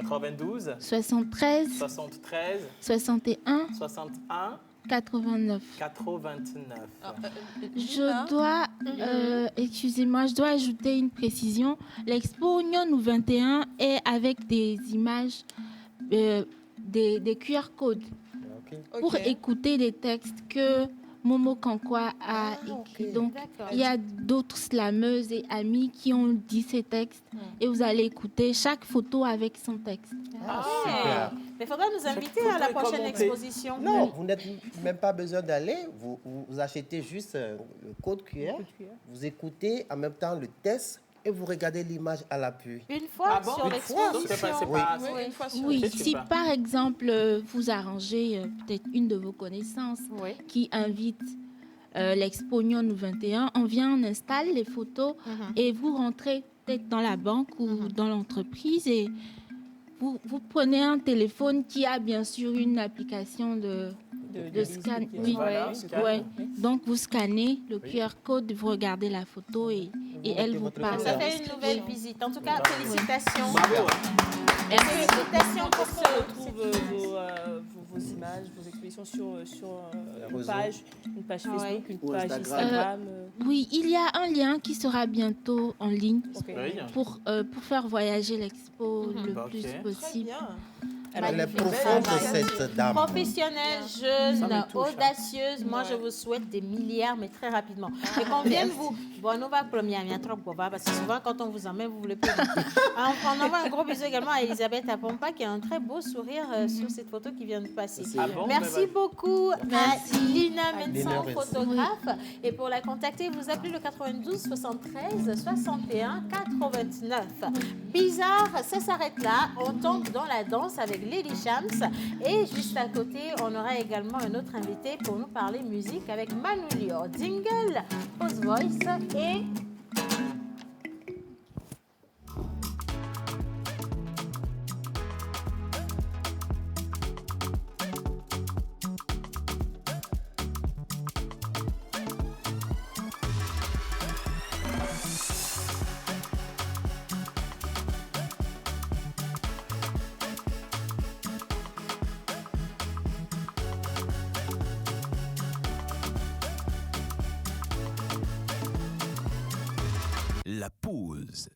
73 61 89. Je dois, excusez-moi, je dois ajouter une précision. L'expo Nyon 21 est avec des images, des QR codes pour écouter les textes que Momo Kankwa a écrit. Donc, il y a d'autres slameuses et amis qui ont dit ces textes et vous allez écouter chaque photo avec son texte. Super. Mais il faudra nous inviter à la prochaine exposition. Non, vous n'avez même pas besoin d'aller. Vous achetez juste le code QR, vous écoutez en même temps le texte et vous regardez l'image à l'appui. Une fois sur l'exposition. Oui, si par exemple vous arrangez peut-être une de vos connaissances qui invite l'expo Nyon 21, on vient, on installe les photos et vous rentrez peut-être dans la banque ou dans l'entreprise et vous prenez un téléphone qui a bien sûr une application de scan. Oui. Voilà, Donc vous scannez le QR code, vous regardez la photo et elle vous parle. Ça fait une nouvelle visite. En tout cas, félicitations. Bravo. Félicitations pour on retrouve vos images, vos expositions sur une page Facebook, une page Instagram. Oui, il y a un lien qui sera bientôt en ligne Okay. pour faire voyager l'expo le plus possible. Elle est profonde, cette dame. Professionnelle, jeune, audacieuse. Moi, je vous souhaite des milliards, mais très rapidement. Et qu'on vienne vous... Bon, nous va première, il y a trop parce que souvent, quand on vous emmène, vous voulez plus. On envoie un gros bisou également à Elisabeth Apompa, qui a un très beau sourire sur cette photo qui vient de passer. Merci beaucoup à Lina Menson, photographe. Et pour la contacter, vous appelez le 92 73 61 89. Bizarre, ça s'arrête là. On tombe dans la danse avec Lady Shams. Et juste à côté, on aura également un autre invité pour nous parler musique avec Manu Lior. Jingle, Pose Voice et... La pause.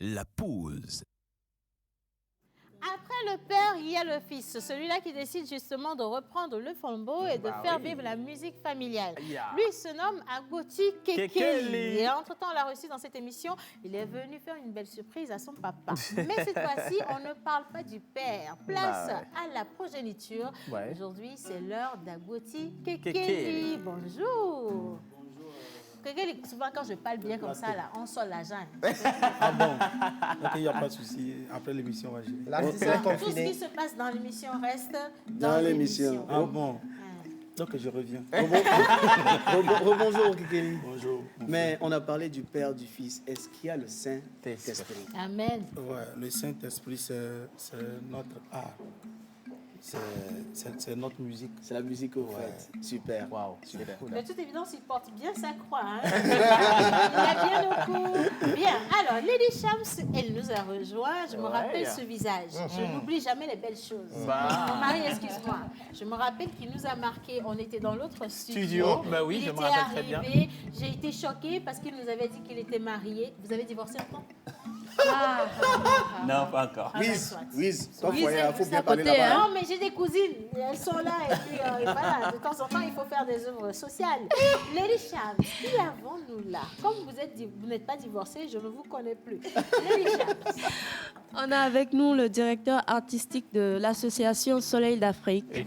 La pause. Après le père, il y a le fils, celui-là qui décide justement de reprendre le flambeau et de faire vivre la musique familiale. Lui, il se nomme Agoti Kekeli. Et entre-temps, on l'a reçu dans cette émission. Il est venu faire une belle surprise à son papa. Mais cette fois-ci, on ne parle pas du père. Place à la progéniture. Aujourd'hui, c'est l'heure d'Agoti Kekeli. Bonjour. Souvent, quand je parle bien comme ça, là, on sort l'argent. Ah bon? Ok, il n'y a pas de souci. Après l'émission, on va gérer. Tout ce qui se passe dans l'émission reste dans l'émission. Ah bon? Donc, je reviens. Rebonjour, Kekeli. Bonjour. Mais on a parlé du Père, du Fils. Est-ce qu'il y a le Saint-Esprit? Amen. Ouais, le Saint-Esprit, c'est notre art. C'est notre musique. C'est la musique au fait. Super. Waouh, super. De toute évidence, il porte bien sa croix. Hein. Il a bien le coup. Bien. Alors, Lady Shams, elle nous a rejoint. Je me rappelle ce visage. Je n'oublie jamais les belles choses. Mon mari, excuse-moi. Je me rappelle qu'il nous a marqué. On était dans l'autre studio. Bah oui, je me rappelle très bien. J'ai été choquée parce qu'il nous avait dit qu'il était marié. Vous avez divorcé quand? Non, pas encore. Oui, il faut bien parler là-bas. Non, mais j'ai des cousines, elles sont là et puis voilà, de temps en temps, il faut faire des œuvres sociales. Lady Shams, qui avons-nous là? Comme vous n'êtes pas divorcée, je ne vous connais plus. Lady Shams. On a avec nous le directeur artistique de l'association Soleil d'Afrique.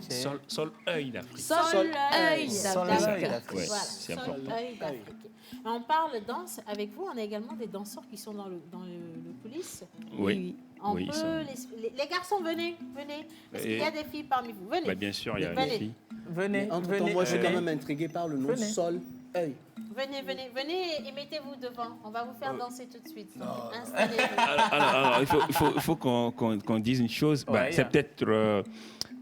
Soleil d'Afrique. Soleil d'Afrique. Ouais, Voilà, c'est important. Soleil d'Afrique. On parle danse avec vous. On a également des danseurs qui sont dans le coulisses. Oui. On oui, peut les garçons, venez. Est-ce qu'il y a des filles parmi vous? Venez. Bah, bien sûr, il y a des filles. Venez. Entre-temps, moi, je suis quand même intrigué par le nom Soleil. Venez et mettez-vous devant. On va vous faire danser tout de suite. Installez-vous. Alors, il faut qu'on dise une chose. C'est peut-être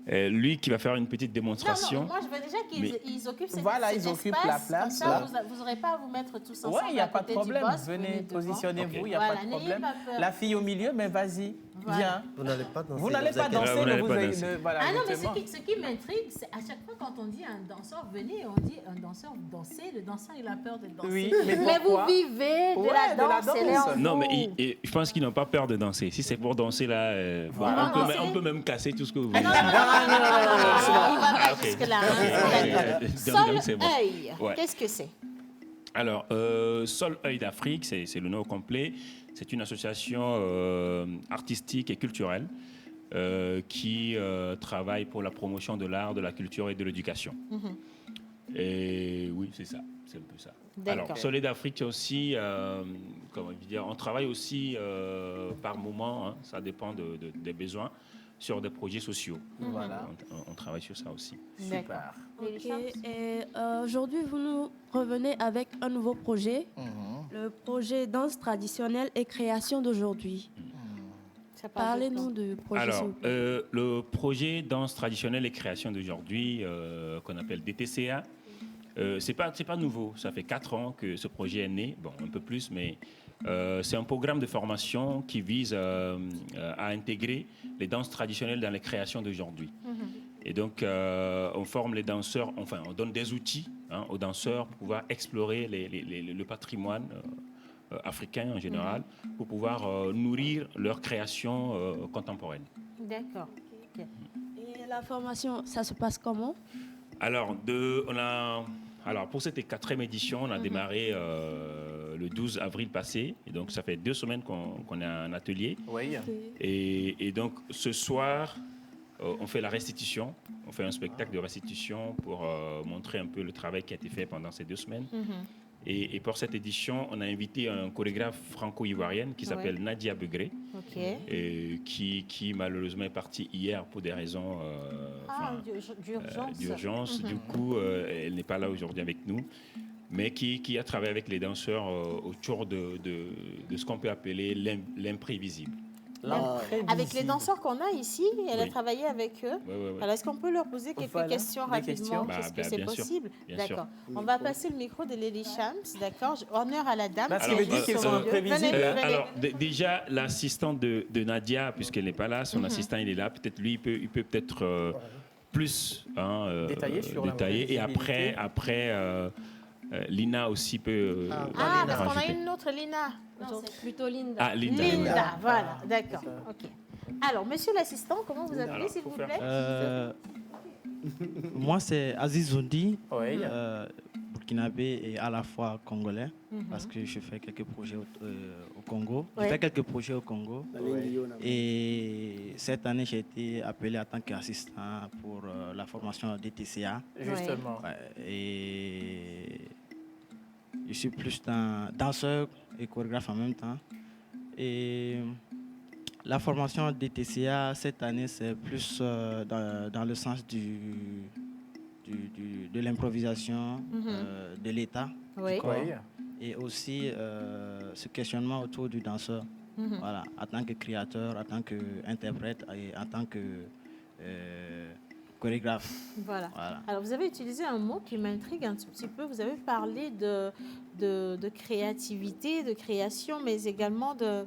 lui qui va faire une petite démonstration. Non, moi, je veux déjà qu'ils occupent cet ils occupent la place. Comme ça, vous n'aurez pas à vous mettre tous ensemble. Oui, il n'y a pas de problème. Venez, positionnez-vous, il n'y a pas de problème. La fille au milieu, mais vas-y, viens. Vous n'allez pas danser. Vous n'allez pas danser, mais vous avez... Ah non, mais ce qui m'intrigue, c'est à chaque fois quand on dit à un danseur, venez, on dit un danseur, danser. Le danseur, il a peur de danser. Oui, mais vous vivez de la danse. Elle est en non, vous. mais je pense qu'ils n'ont pas peur de danser. Si c'est pour danser, là, on peut même casser tout ce que vous voulez. On va pas jusque-là. Soleil, qu'est-ce que c'est? Alors, Soleil d'Afrique, c'est le nom complet. C'est une association artistique et culturelle qui travaille pour la promotion de l'art, de la culture et de l'éducation. Et oui, c'est ça. C'est un peu ça. Alors, Soleil d'Afrique, c'est aussi, comment dire, on travaille aussi par moment, hein, ça dépend des besoins, sur des projets sociaux. Voilà. On travaille sur ça aussi. Super. Okay. Et aujourd'hui, vous nous revenez avec un nouveau projet, le projet danse traditionnelle et création d'aujourd'hui. Parlez-nous du projet. Alors, le projet Danse traditionnelle et création d'aujourd'hui, qu'on appelle DTCA, c'est pas nouveau. Ça fait 4 ans que ce projet est né. Bon, un peu plus, mais c'est un programme de formation qui vise à intégrer les danses traditionnelles dans les créations d'aujourd'hui. Et donc, on forme les danseurs, enfin, on donne des outils aux danseurs pour pouvoir explorer le patrimoine africain en général, pour pouvoir nourrir leur création contemporaine. D'accord. Okay. Et la formation, ça se passe comment? Alors, pour cette 4e édition, on a démarré le 12 avril passé. Et donc, ça fait 2 semaines qu'on a un atelier. Oui. Et donc, ce soir, on fait la restitution. On fait un spectacle de restitution pour montrer un peu le travail qui a été fait pendant ces 2 semaines. Et pour cette édition, on a invité un chorégraphe franco-ivoirienne qui s'appelle Nadia Begré, qui malheureusement est partie hier pour des raisons d'urgence. Du coup, elle n'est pas là aujourd'hui avec nous, mais qui a travaillé avec les danseurs autour de ce qu'on peut appeler l'imprévisible. Avec les danseurs qu'on a ici, elle a travaillé avec eux. Alors, est-ce qu'on peut leur poser quelques questions rapidement? Est-ce que c'est possible? D'accord. On va passer le micro de Lily Shams. D'accord. Honneur à la dame. Parce qu'il dit qu'ils sont imprévisibles. Alors, déjà, l'assistant de Nadia, puisqu'elle n'est pas là, son assistant, il est là. Peut-être lui, il peut peut-être plus détailler. Et après Lina aussi peut. Parce qu'on a une autre Lina. Non, c'est plutôt Linda. Ah, Linda. Linda, voilà, d'accord. Ok. Alors, monsieur l'assistant, comment vous appelez, s'il vous plaît? Moi, c'est Aziz Zoundi, burkinabé et à la fois congolais, parce que je fais quelques projets au Congo. Je fais quelques projets au Congo. Et cette année, j'ai été appelé en tant qu'assistant pour la formation DTCA. Justement. Et je suis plus danseur et chorégraphe en même temps. Et la formation DTCA, cette année, c'est plus dans le sens de l'improvisation, de l'état du corps, et aussi ce questionnement autour du danseur, voilà, en tant que créateur, en tant qu'interprète et en tant que chorégraphe. Voilà. Alors, vous avez utilisé un mot qui m'intrigue un tout petit peu. Vous avez parlé de créativité, de création, mais également de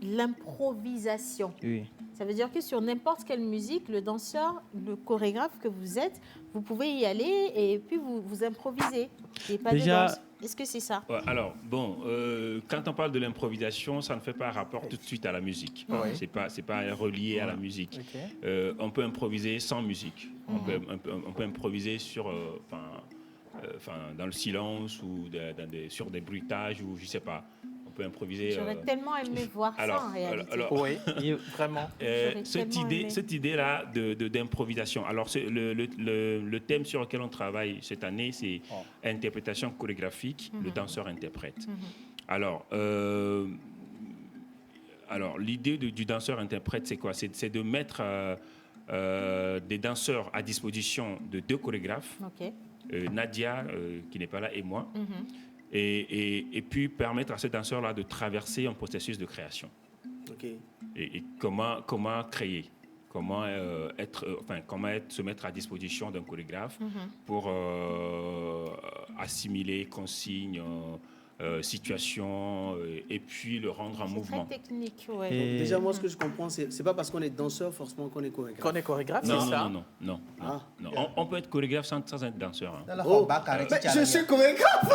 l'improvisation. Oui. Ça veut dire que sur n'importe quelle musique, le danseur, le chorégraphe que vous êtes, vous pouvez y aller et puis vous improvisez. Et pas déjà, est-ce que c'est ça? Alors, bon, quand on parle de l'improvisation, ça ne fait pas rapport tout de suite à la musique. C'est pas relié à la musique. On peut improviser sans musique. On peut improviser dans le silence ou sur des bruitages ou je ne sais pas. On peut improviser. J'aurais tellement aimé voir ça en réalité. Oui, vraiment. Cette idée-là d'improvisation. Alors, le thème sur lequel on travaille cette année, c'est interprétation chorégraphique, le danseur interprète. Alors, l'idée du danseur interprète, c'est quoi? C'est de mettre des danseurs à disposition de 2 chorégraphes, Nadia, qui n'est pas là, et moi. Et puis permettre à ces danseurs-là de traverser un processus de création. Et comment créer, comment se mettre à disposition d'un chorégraphe pour assimiler consignes, situation et puis le rendre en mouvement. Très technique, Et déjà, moi, ce que je comprends, c'est pas parce qu'on est danseur forcément qu'on est chorégraphe. Qu'on est chorégraphe, c'est ça? Non. On peut être chorégraphe sans être danseur. Je suis chorégraphe.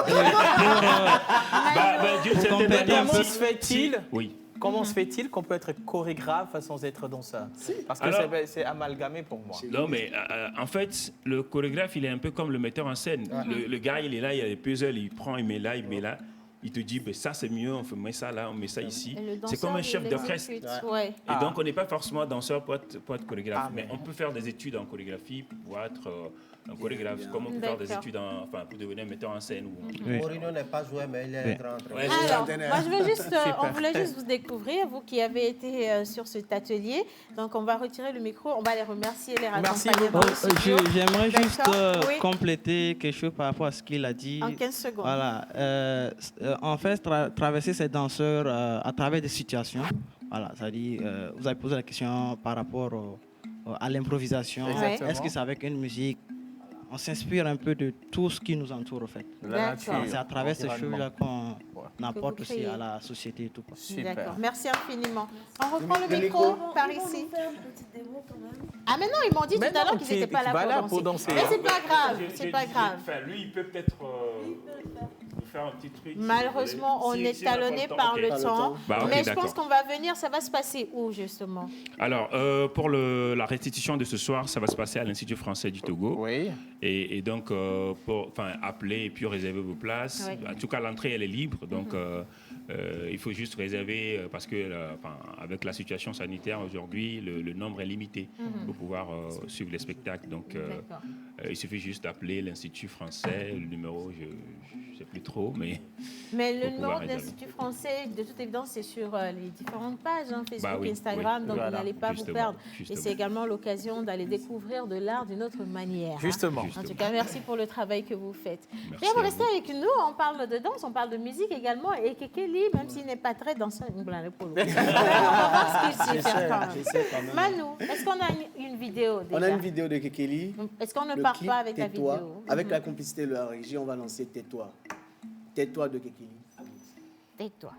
Comment se fait-il? Oui. Comment se fait-il qu'on peut être chorégraphe sans être danseur? Parce que c'est amalgamé pour moi. Non, mais en fait, le chorégraphe, il est un peu comme le metteur en scène. Le gars, il est là, il a des puzzles, il prend, il met là, il met là. Il te dit, ben, ça c'est mieux, on met ça là, on met ça ici. C'est comme un chef d'orchestre. Et donc, on n'est pas forcément danseur pour être chorégraphe, mais on peut faire des études en chorégraphie pour pouvoir être un chorégraphe, comme on peut faire des études pour devenir metteur en scène. Morino n'est pas joué, mais il est grand. Alors, moi, on voulait juste vous découvrir, vous qui avez été sur cet atelier. Donc, on va retirer le micro, on va les remercier, les raccompagner. J'aimerais juste compléter quelque chose par rapport à ce qu'il a dit. En 15 secondes. Voilà. En fait, traverser ces danseurs à travers des situations Voilà, ça dit, vous avez posé la question par rapport à l'improvisation. Est-ce que c'est avec une musique? On s'inspire un peu de tout ce qui nous entoure, en fait. C'est à travers ces choses-là qu'on apporte aussi à la société et tout. D'accord, merci infiniment. On reprend le micro par ici. Ah, mais non, ils m'ont dit tout à l'heure qu'ils n'étaient pas là pour danser. Mais c'est pas grave, c'est pas grave. Lui, il peut peut-être faire un petit truc. Malheureusement, on est talonné par le temps. Mais je pense qu'on va venir, ça va se passer où, justement? Alors, pour la restitution de ce soir, ça va se passer à l'Institut français du Togo. Oui. Et donc, appelez et puis réservez vos places. Oui. En tout cas, l'entrée, elle est libre. Donc, il faut juste réserver parce que, avec la situation sanitaire aujourd'hui, le nombre est limité pour pouvoir suivre les spectacles. Donc, il suffit juste d'appeler l'Institut français. Le numéro, je ne sais plus trop, mais le numéro de l'Institut français, de toute évidence, c'est sur les différentes pages, Facebook, Instagram, donc vous n'allez pas vous perdre. Et c'est également l'occasion d'aller découvrir de l'art d'une autre manière. Justement. En tout cas, merci pour le travail que vous faites. Et on va rester avec nous, on parle de danse, on parle de musique également, et Kekeli, même s'il n'est pas très danseur, on va voir ce qu'il sait faire quand même. Manu, est-ce qu'on a une vidéo déjà? On a une vidéo de Kekeli. Est-ce qu'on ne part pas avec la vidéo? Avec la complicité de la régie, on va lancer Tais-toi. Tais-toi de Kekeli. Tais-toi.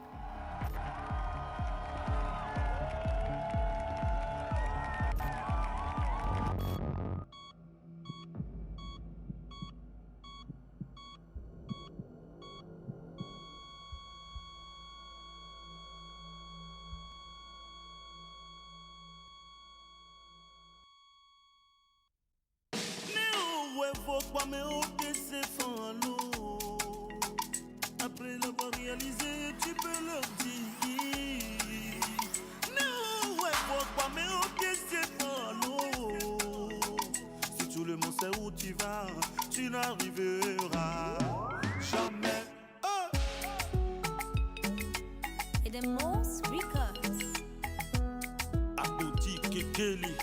Après l'avoir réalisé, tu peux leur dire. Non, ouais, pourquoi, mais ok, c'est pas l'eau. Si tout le monde sait où tu vas, tu n'arriveras jamais. Et des most records. Abouti Kekeli.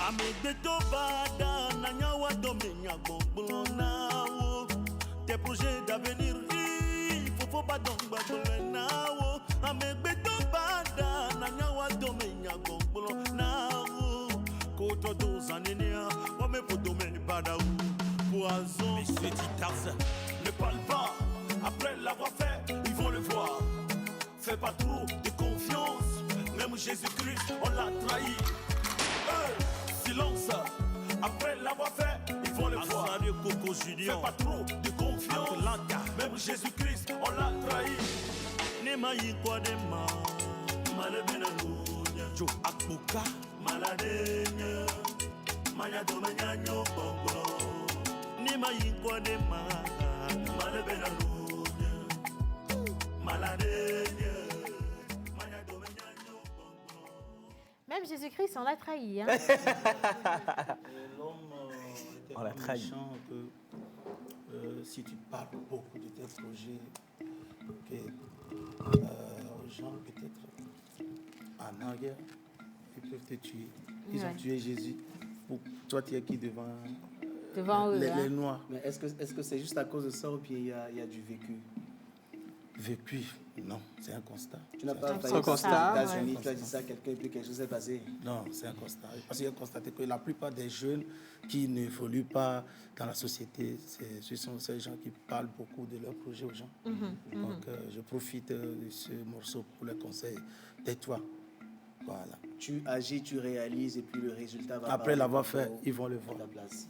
Amebeto bada nanyawa domenya gomblona. Tes projets d'avenir, il faut pas donc bagolena. Amebeto bada nanyawa domenya gomblona. Koto dozanenia, wame podomeni bada ou poison. Messieurs Titars, ne parle pas. Après l'avoir fait, ils vont le voir. Fais pas trop de confiance. Même Jésus-Christ, on l'a trahi. Silence. Après l'avoir fait, ils vont le voir. Fais pas trop de confiance. Même Jésus-Christ, on l'a trahi. Nemayi kwa dema. Malebina ngunya. Jo akuka. Maladenya. Manya domenya nyobongo. Nemayi kwa dema. Malebina ngunya. Maladenya. Même Jésus-Christ, on l'a trahi. Hein. On l'a trahi. Si tu parles beaucoup de tes projets, aux gens, peut-être en arrière, ils peuvent te tuer. Ils ont tué Jésus. Toi, tu es qui devant eux, les Noirs. Mais est-ce que c'est juste à cause de ça ou bien il y a du vécu? Vécu, non, c'est un constat. Tu n'as pas fait un constat aux États-Unis, tu as dit ça à quelqu'un et puis quelque chose s'est passé? Non, c'est un constat. Parce qu'il a constaté que la plupart des jeunes qui n'évoluent pas dans la société, ce sont ces gens qui parlent beaucoup de leurs projets aux gens. Donc, je profite de ce morceau pour les conseils. Tais-toi. Voilà. Tu agis, tu réalises et puis le résultat va... Après l'avoir fait, ils vont le voir.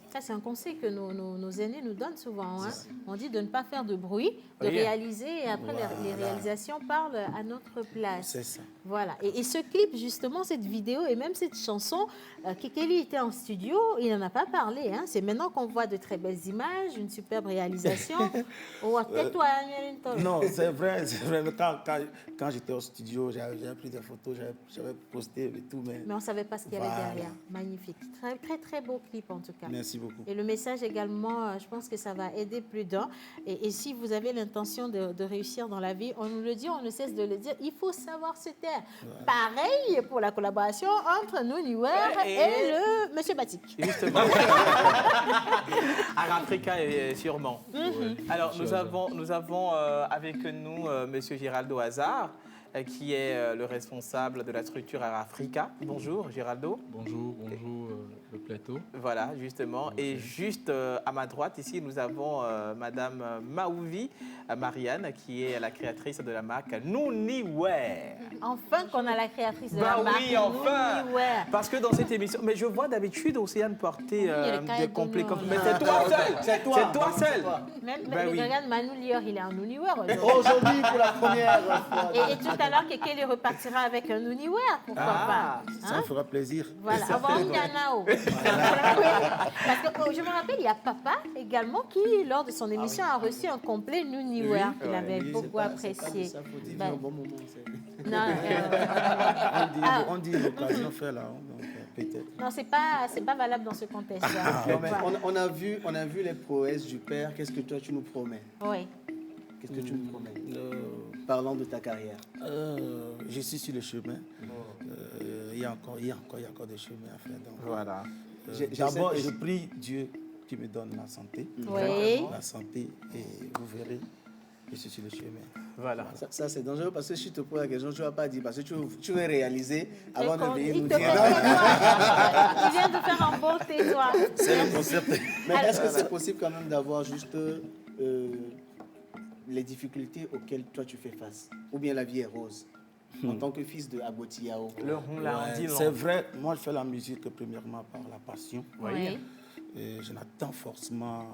Ça, c'est un conseil que nos aînés nous donnent souvent. Hein. On dit de ne pas faire de bruit, de réaliser, et après les réalisations parlent à notre place. C'est ça. Voilà. Et ce clip, justement, cette vidéo et même cette chanson, Kekeli était en studio, il n'en a pas parlé. Hein. C'est maintenant qu'on voit de très belles images, une superbe réalisation. Non, c'est vrai. Mais quand j'étais au studio, j'avais pris des photos, j'avais posté et tout. Mais on ne savait pas ce qu'il y avait derrière. Magnifique. Très, très, très beau clip, en tout cas. Merci beaucoup. Et le message également, je pense que ça va aider plus d'un. Et si vous avez l'intention de réussir dans la vie, on nous le dit, on ne cesse de le dire, il faut savoir se taire. Ouais. Pareil pour la collaboration entre nous, Niwer, et le Monsieur Batik. Justement. Arafrica, sûrement. Alors, nous avons avec nous Monsieur Géraldo Hazard. qui est le responsable de la structure Air Africa. Bonjour, Géraldo. Bonjour, le plateau. Voilà, justement. Okay. Et juste à ma droite, ici, nous avons Madame Maouvi Marianne, qui est la créatrice de la marque Nouniwear. Enfin qu'on a la créatrice de la marque. Oui, enfin. Parce que dans cette émission, mais je vois d'habitude Océane porter des complets comme... Mais c'est toi seul. C'est toi seul. Même regarde Manu Lior, il est en Nouniwear aujourd'hui pour la première fois. Et tout à l'heure, Kekele repartira avec un Nouniwear, pourquoi pas. Ça fera plaisir. Voilà, avant Nganao. Parce que je me rappelle, il y a Papa également qui, lors de son émission, a reçu un complet Nouniwear qu'il avait beaucoup apprécié. Un bon moment, on dit l'occasion fait là. Non, c'est pas valable dans ce contexte-là. On a vu les prouesses du père. Qu'est-ce que toi tu nous promets? Oui. Qu'est-ce que tu nous promets? Parlant de ta carrière. Je suis sur le chemin. Il y a encore des chemins à faire. Donc, voilà. D'abord, je prie Dieu qui me donne la santé. Oui. La santé, et vous verrez, je suis sur le chemin. Voilà. Ça c'est dangereux parce que si je te pose la question, tu ne vas pas dire parce que tu veux réaliser avant de venir nous dire. Il vient de faire un beau tais-toi. C'est le concept. Mais est-ce que c'est possible quand même d'avoir juste les difficultés auxquelles toi tu fais face? Ou bien la vie est rose en tant que fils de Aboti Yao? C'est vrai, moi je fais la musique premièrement par la passion. Oui. Et je n'attends forcément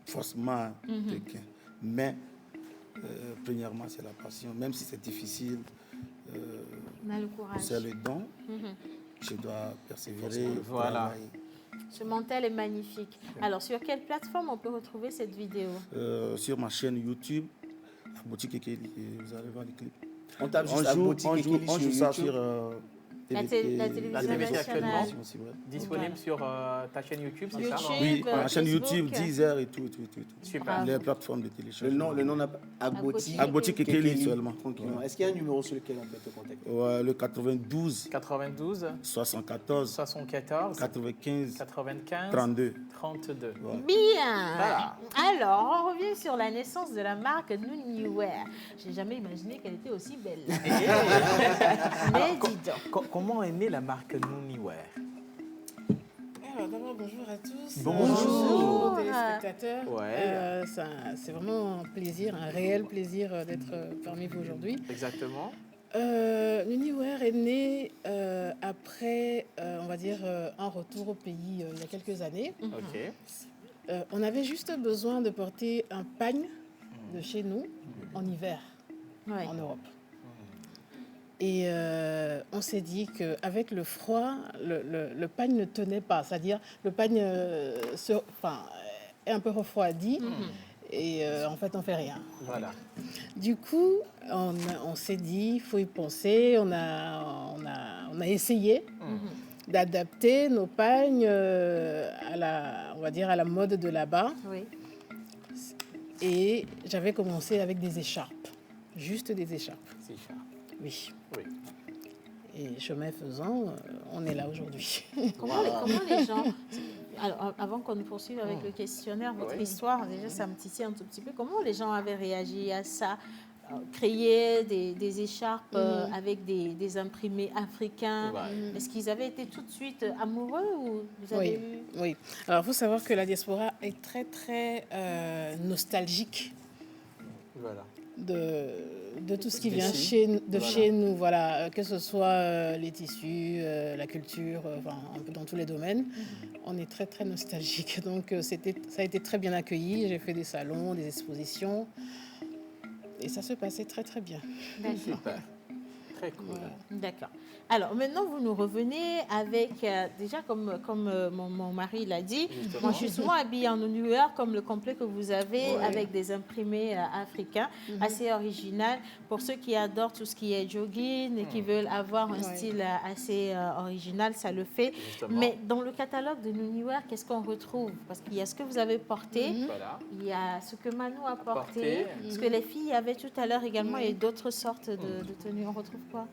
quelqu'un. Mais premièrement, c'est la passion. Même si c'est difficile, c'est le don. Je dois persévérer. Voilà. Ce mantel est magnifique. Alors, sur quelle plateforme on peut retrouver cette vidéo? Sur ma chaîne YouTube, Aboti Kekeli. Vous allez voir les clips. On tape juste Aboti Kekeli sur YouTube. Ça sur la télévision nationale. Disponible sur ta chaîne YouTube, c'est ça? Oui, ma chaîne YouTube, Deezer et tout. Super. Les plateformes de téléchargement. Le nom Aboti Kekeli seulement. Est-ce qu'il y a un numéro sur lequel on peut te contacter? Ouais, le 92 74 95 32. Bien. Voilà. Alors, on revient sur la naissance de la marque Nouniwear. Je n'ai jamais imaginé qu'elle était aussi belle. Mais dis donc. Comment est née la marque Nouniwear? Alors, d'abord, bonjour à tous. Bonjour. Téléspectateurs. Ouais. C'est vraiment un plaisir, un réel plaisir d'être parmi vous aujourd'hui. Exactement. Nouniwear est né après, on va dire, un retour au pays il y a quelques années. Ok. On avait juste besoin de porter un pagne de chez nous en hiver, en Europe. Et on s'est dit qu'avec le froid, le pagne ne tenait pas. C'est-à-dire, le pagne est un peu refroidi. Et en fait, on ne fait rien. Voilà. Du coup, on s'est dit, il faut y penser. On a essayé d'adapter nos pagnes à la mode de là-bas. Oui. Et j'avais commencé avec des écharpes. Juste des écharpes. Des écharpes. Oui. Et chemin faisant, on est là aujourd'hui. Comment les gens... Alors, avant qu'on ne poursuive avec le questionnaire, votre histoire, déjà, ça me titille un tout petit peu. Comment les gens avaient réagi à ça? Créer des écharpes avec des imprimés africains. Est-ce qu'ils avaient été tout de suite amoureux ou vous avez Oui. Alors, il faut savoir que la diaspora est très, très nostalgique. Voilà. De tout ce qui vient chez nous, voilà, que ce soit les tissus, la culture, un peu dans tous les domaines. On est très, très nostalgique. Donc, ça a été très bien accueilli. J'ai fait des salons, des expositions. Et ça se passait très, très bien. Super. Très cool. Voilà. D'accord. Alors, maintenant, vous nous revenez avec, déjà, comme mon mari l'a dit, moi, je suis souvent habillée en Nouniwear, comme le complet que vous avez, avec des imprimés africains, assez original. Pour ceux qui adorent tout ce qui est jogging et qui veulent avoir un style assez original, ça le fait. Justement. Mais dans le catalogue de Nouniwear, qu'est-ce qu'on retrouve? Parce qu'il y a ce que vous avez porté, il y a ce que Manu a porté, ce que les filles avaient tout à l'heure également, et d'autres sortes de tenues. On retrouve quoi?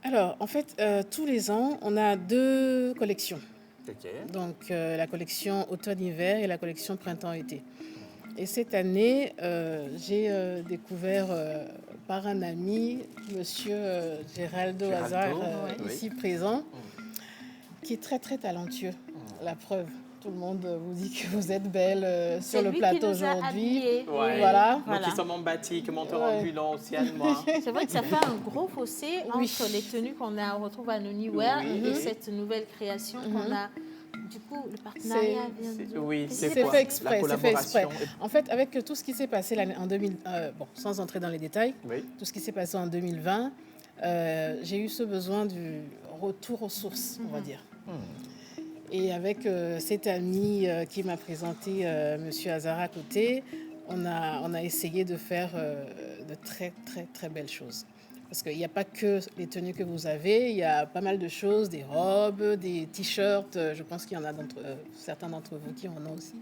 Alors, en fait, tous les ans, on a 2 collections. Okay. Donc, la collection automne-hiver et la collection printemps-été. Et cette année, j'ai découvert par un ami, Monsieur Géraldo Hazard, ici présent, qui est très très talentueux. La preuve. Tout le monde vous dit que vous êtes belle sur le plateau aujourd'hui. Voilà. Nous qui sommes en batik, monteurs ambulants aussi, Anne-moi. C'est vrai que ça fait un gros fossé entre les tenues qu'on retrouve à Nuniwear et cette nouvelle création qu'on a. Du coup, le partenariat vient de... Oui, c'est fait exprès. En fait, avec tout ce qui s'est passé en 2000, sans entrer dans les détails, tout ce qui s'est passé en 2020, j'ai eu ce besoin du retour aux sources, on va dire. Et avec cet ami qui m'a présenté Monsieur Hazard à côté, on a essayé de faire de très, très, très belles choses. Parce qu'il n'y a pas que les tenues que vous avez, il y a pas mal de choses, des robes, des t-shirts. Je pense qu'il y en a certains d'entre vous qui en ont aussi.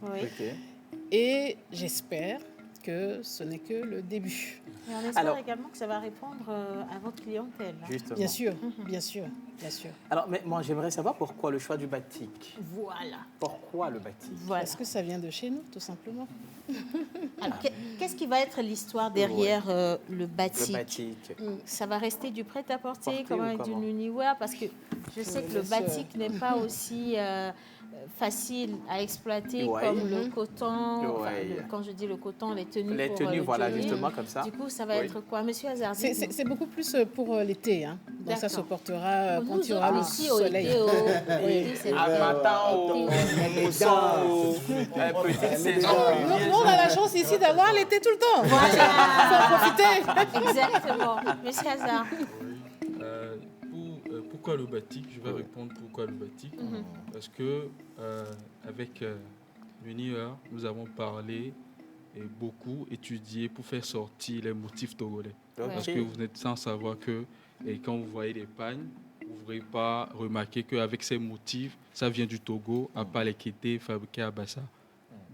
Et j'espère que ce n'est que le début. Et on espère également que ça va répondre à votre clientèle. Justement. Bien sûr, bien sûr, bien sûr. Alors, mais moi, j'aimerais savoir pourquoi le choix du batik. Voilà. Pourquoi le batik? Parce que ça vient de chez nous, tout simplement. Alors, qu'est-ce qui va être l'histoire derrière le batik? Le batik. Ça va rester du prêt-à-porter comme avec du Nuniwear? Parce que je sais que le batik n'est pas aussi facile à exploiter comme le coton. Enfin, quand je dis le coton, les tenues. Les tenues, voilà, justement, comme ça. Du coup, ça va être quoi, Monsieur Hazard? C'est beaucoup plus pour l'été. Hein. Donc ça se portera quand il y aura le soleil. Matin, au petite saison. Nous, on a la chance ici d'avoir l'été tout le temps. Il faut en profiter. Exactement. Monsieur Hazard. Pourquoi le batik? Je vais répondre pourquoi le batik. Parce que avec Nuniwear, nous avons parlé et beaucoup étudié pour faire sortir les motifs togolais. Parce que vous n'êtes sans savoir que quand vous voyez les pagnes, vous ne pourrez pas remarquer qu'avec ces motifs, ça vient du Togo, à pas les quitter, fabriqués à Bassa.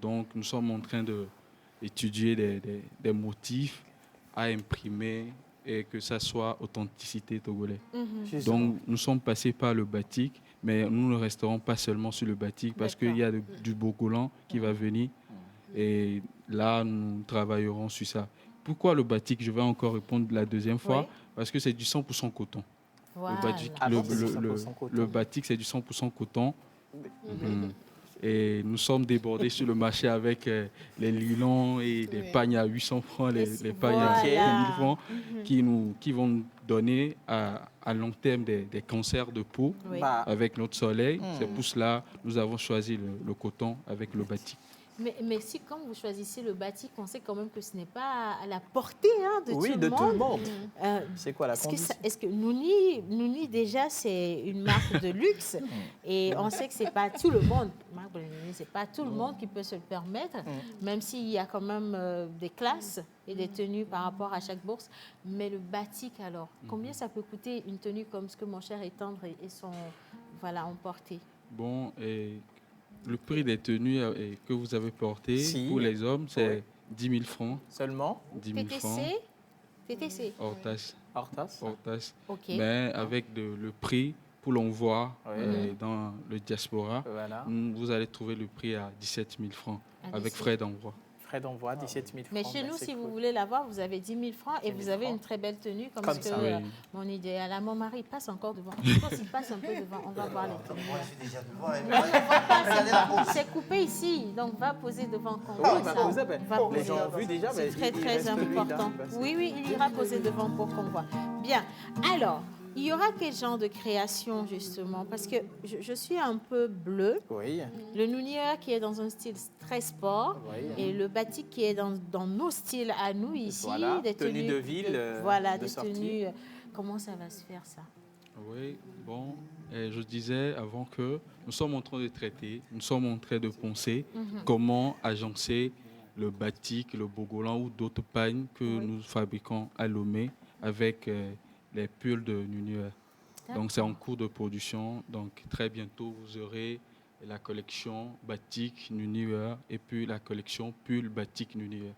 Donc nous sommes en train d'étudier des motifs à imprimer et que ça soit authenticité togolais. Donc nous sommes passés par le batik, mais nous ne resterons pas seulement sur le batik parce qu'il y a du bogolan qui va venir et là nous travaillerons sur ça. Pourquoi le batik? Je vais encore répondre la deuxième fois, parce que c'est du 100% coton. Voilà. Le batik c'est du 100% coton. Et nous sommes débordés sur le marché avec les nylons et des pagnes à 800 francs, les pagnes à 1000 francs, qui vont nous donner à long terme des cancers de peau avec notre soleil. C'est pour cela que nous avons choisi le coton avec le batik. Mais si, quand vous choisissez le batik, on sait quand même que ce n'est pas à la portée de tout le monde. C'est quoi la condition? Est-ce que Nouni, déjà, c'est une marque de luxe et on sait que ce n'est pas tout le monde. C'est pas tout le monde qui peut se le permettre, même s'il y a quand même des classes et des tenues par rapport à chaque bourse. Mais le batik, alors, combien ça peut coûter une tenue comme ce que mon cher Étendre et son emporté? Bon, le prix des tenues que vous avez portées pour les hommes, c'est 10 000 francs. Seulement 10 000 francs. TTC Hors-taxe. Mais avec le prix pour l'envoi dans le diaspora, vous allez trouver le prix à 17 000 francs avec frais d'envoi. Frais d'envoi, 17 000 francs. Mais chez nous, si vous voulez l'avoir, vous avez 10 000 francs et vous avez une très belle tenue comme ce que mon idéal. Mon mari passe encore devant. Je pense qu'il passe un peu devant. On va voir les tenues. Moi, je suis déjà devant. C'est coupé ici, donc va poser devant qu'on voit. Les gens ont vu déjà. C'est très, très important. Oui, il ira poser devant pour qu'on voit. Bien. Alors, il y aura quel genre de création, justement? Parce que je suis un peu bleue. Le Nuniwear qui est dans un style très sport et le batik qui est dans nos styles à nous ici. Des tenues de ville, des tenues. Comment ça va se faire, ça? Oui, bon, je disais avant que nous sommes en train de traiter, nous sommes en train de penser comment agencer le batik, le bogolan ou d'autres pagnes que nous fabriquons à Lomé avec les pulls de Nuniwear. Donc c'est en cours de production. Donc très bientôt vous aurez la collection batik Nuniwear et puis la collection pull batik Nuniwear.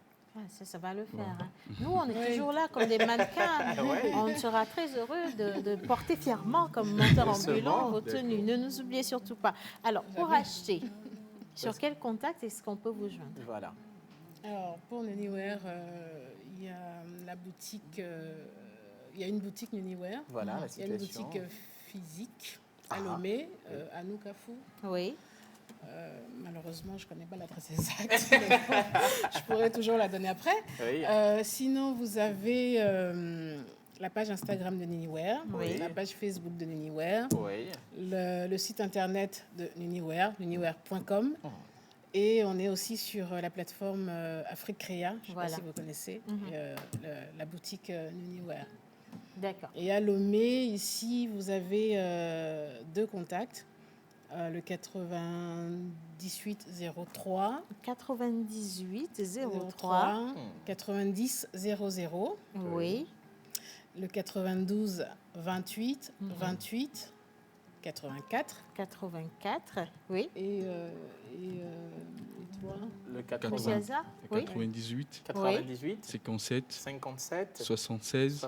Ça va le faire. Nous, on est toujours là comme des mannequins. On sera très heureux de porter fièrement comme monteur ambulant vos tenues. Ne nous oubliez surtout pas. Alors, pour acheter, sur quel contact est-ce qu'on peut vous joindre? Alors, pour Nuniwear, il y a la boutique... il y a une boutique Nuniwear. Voilà, la Il y a une situation. boutique physique à Lomé, à Nukafu. Oui. Malheureusement, je ne connais pas l'adresse exacte. Mais bon, je pourrais toujours la donner après. Oui. Sinon, vous avez la page Instagram de Nuniwear, Oui. la page Facebook de Nuniwear, Oui. le site internet de Nuniwear, nuniwear.com. Et on est aussi sur la plateforme Afrique Créa, je ne sais pas si vous connaissez, la boutique Nuniwear. D'accord. Et à Lomé, ici, vous avez 2 contacts. Le 9803 9803 90 00. Oui. Le 92 28 28 84. 84, oui. Et toi? Le 98, 57, 76,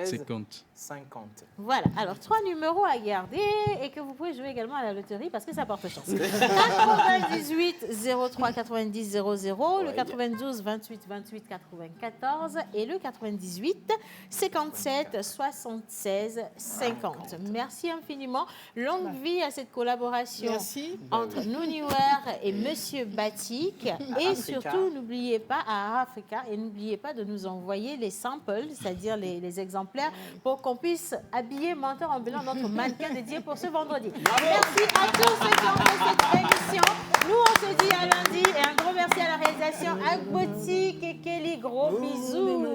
50. 50. Voilà, alors 3 numéros à garder et que vous pouvez jouer également à la loterie parce que ça porte chance. 98 03 90 00, le 92 28 28 94 et le 98 57 76 50. Merci infiniment. Longue vie à cette collaboration entre Nuniwear et Monsieur Batik. Et Africa. surtout, n'oubliez pas à Africa et n'oubliez pas de nous envoyer les samples, c'est-à-dire les exemplaires, pour qu'on puisse habiller menteur ambulant notre mannequin dédié pour ce vendredi. Merci à tous ceux qui ont fait cette émission. Nous, on se dit à lundi et un gros merci à la réalisation Agbotik et Kelly. Gros bisous.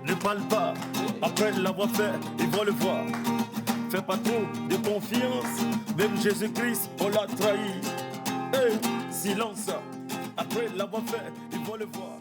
Ne parle pas, après l'avoir fait, ils vont le voir. Fais pas trop de confiance, même Jésus-Christ, on l'a trahi. Silence, après l'avoir fait, ils vont le voir.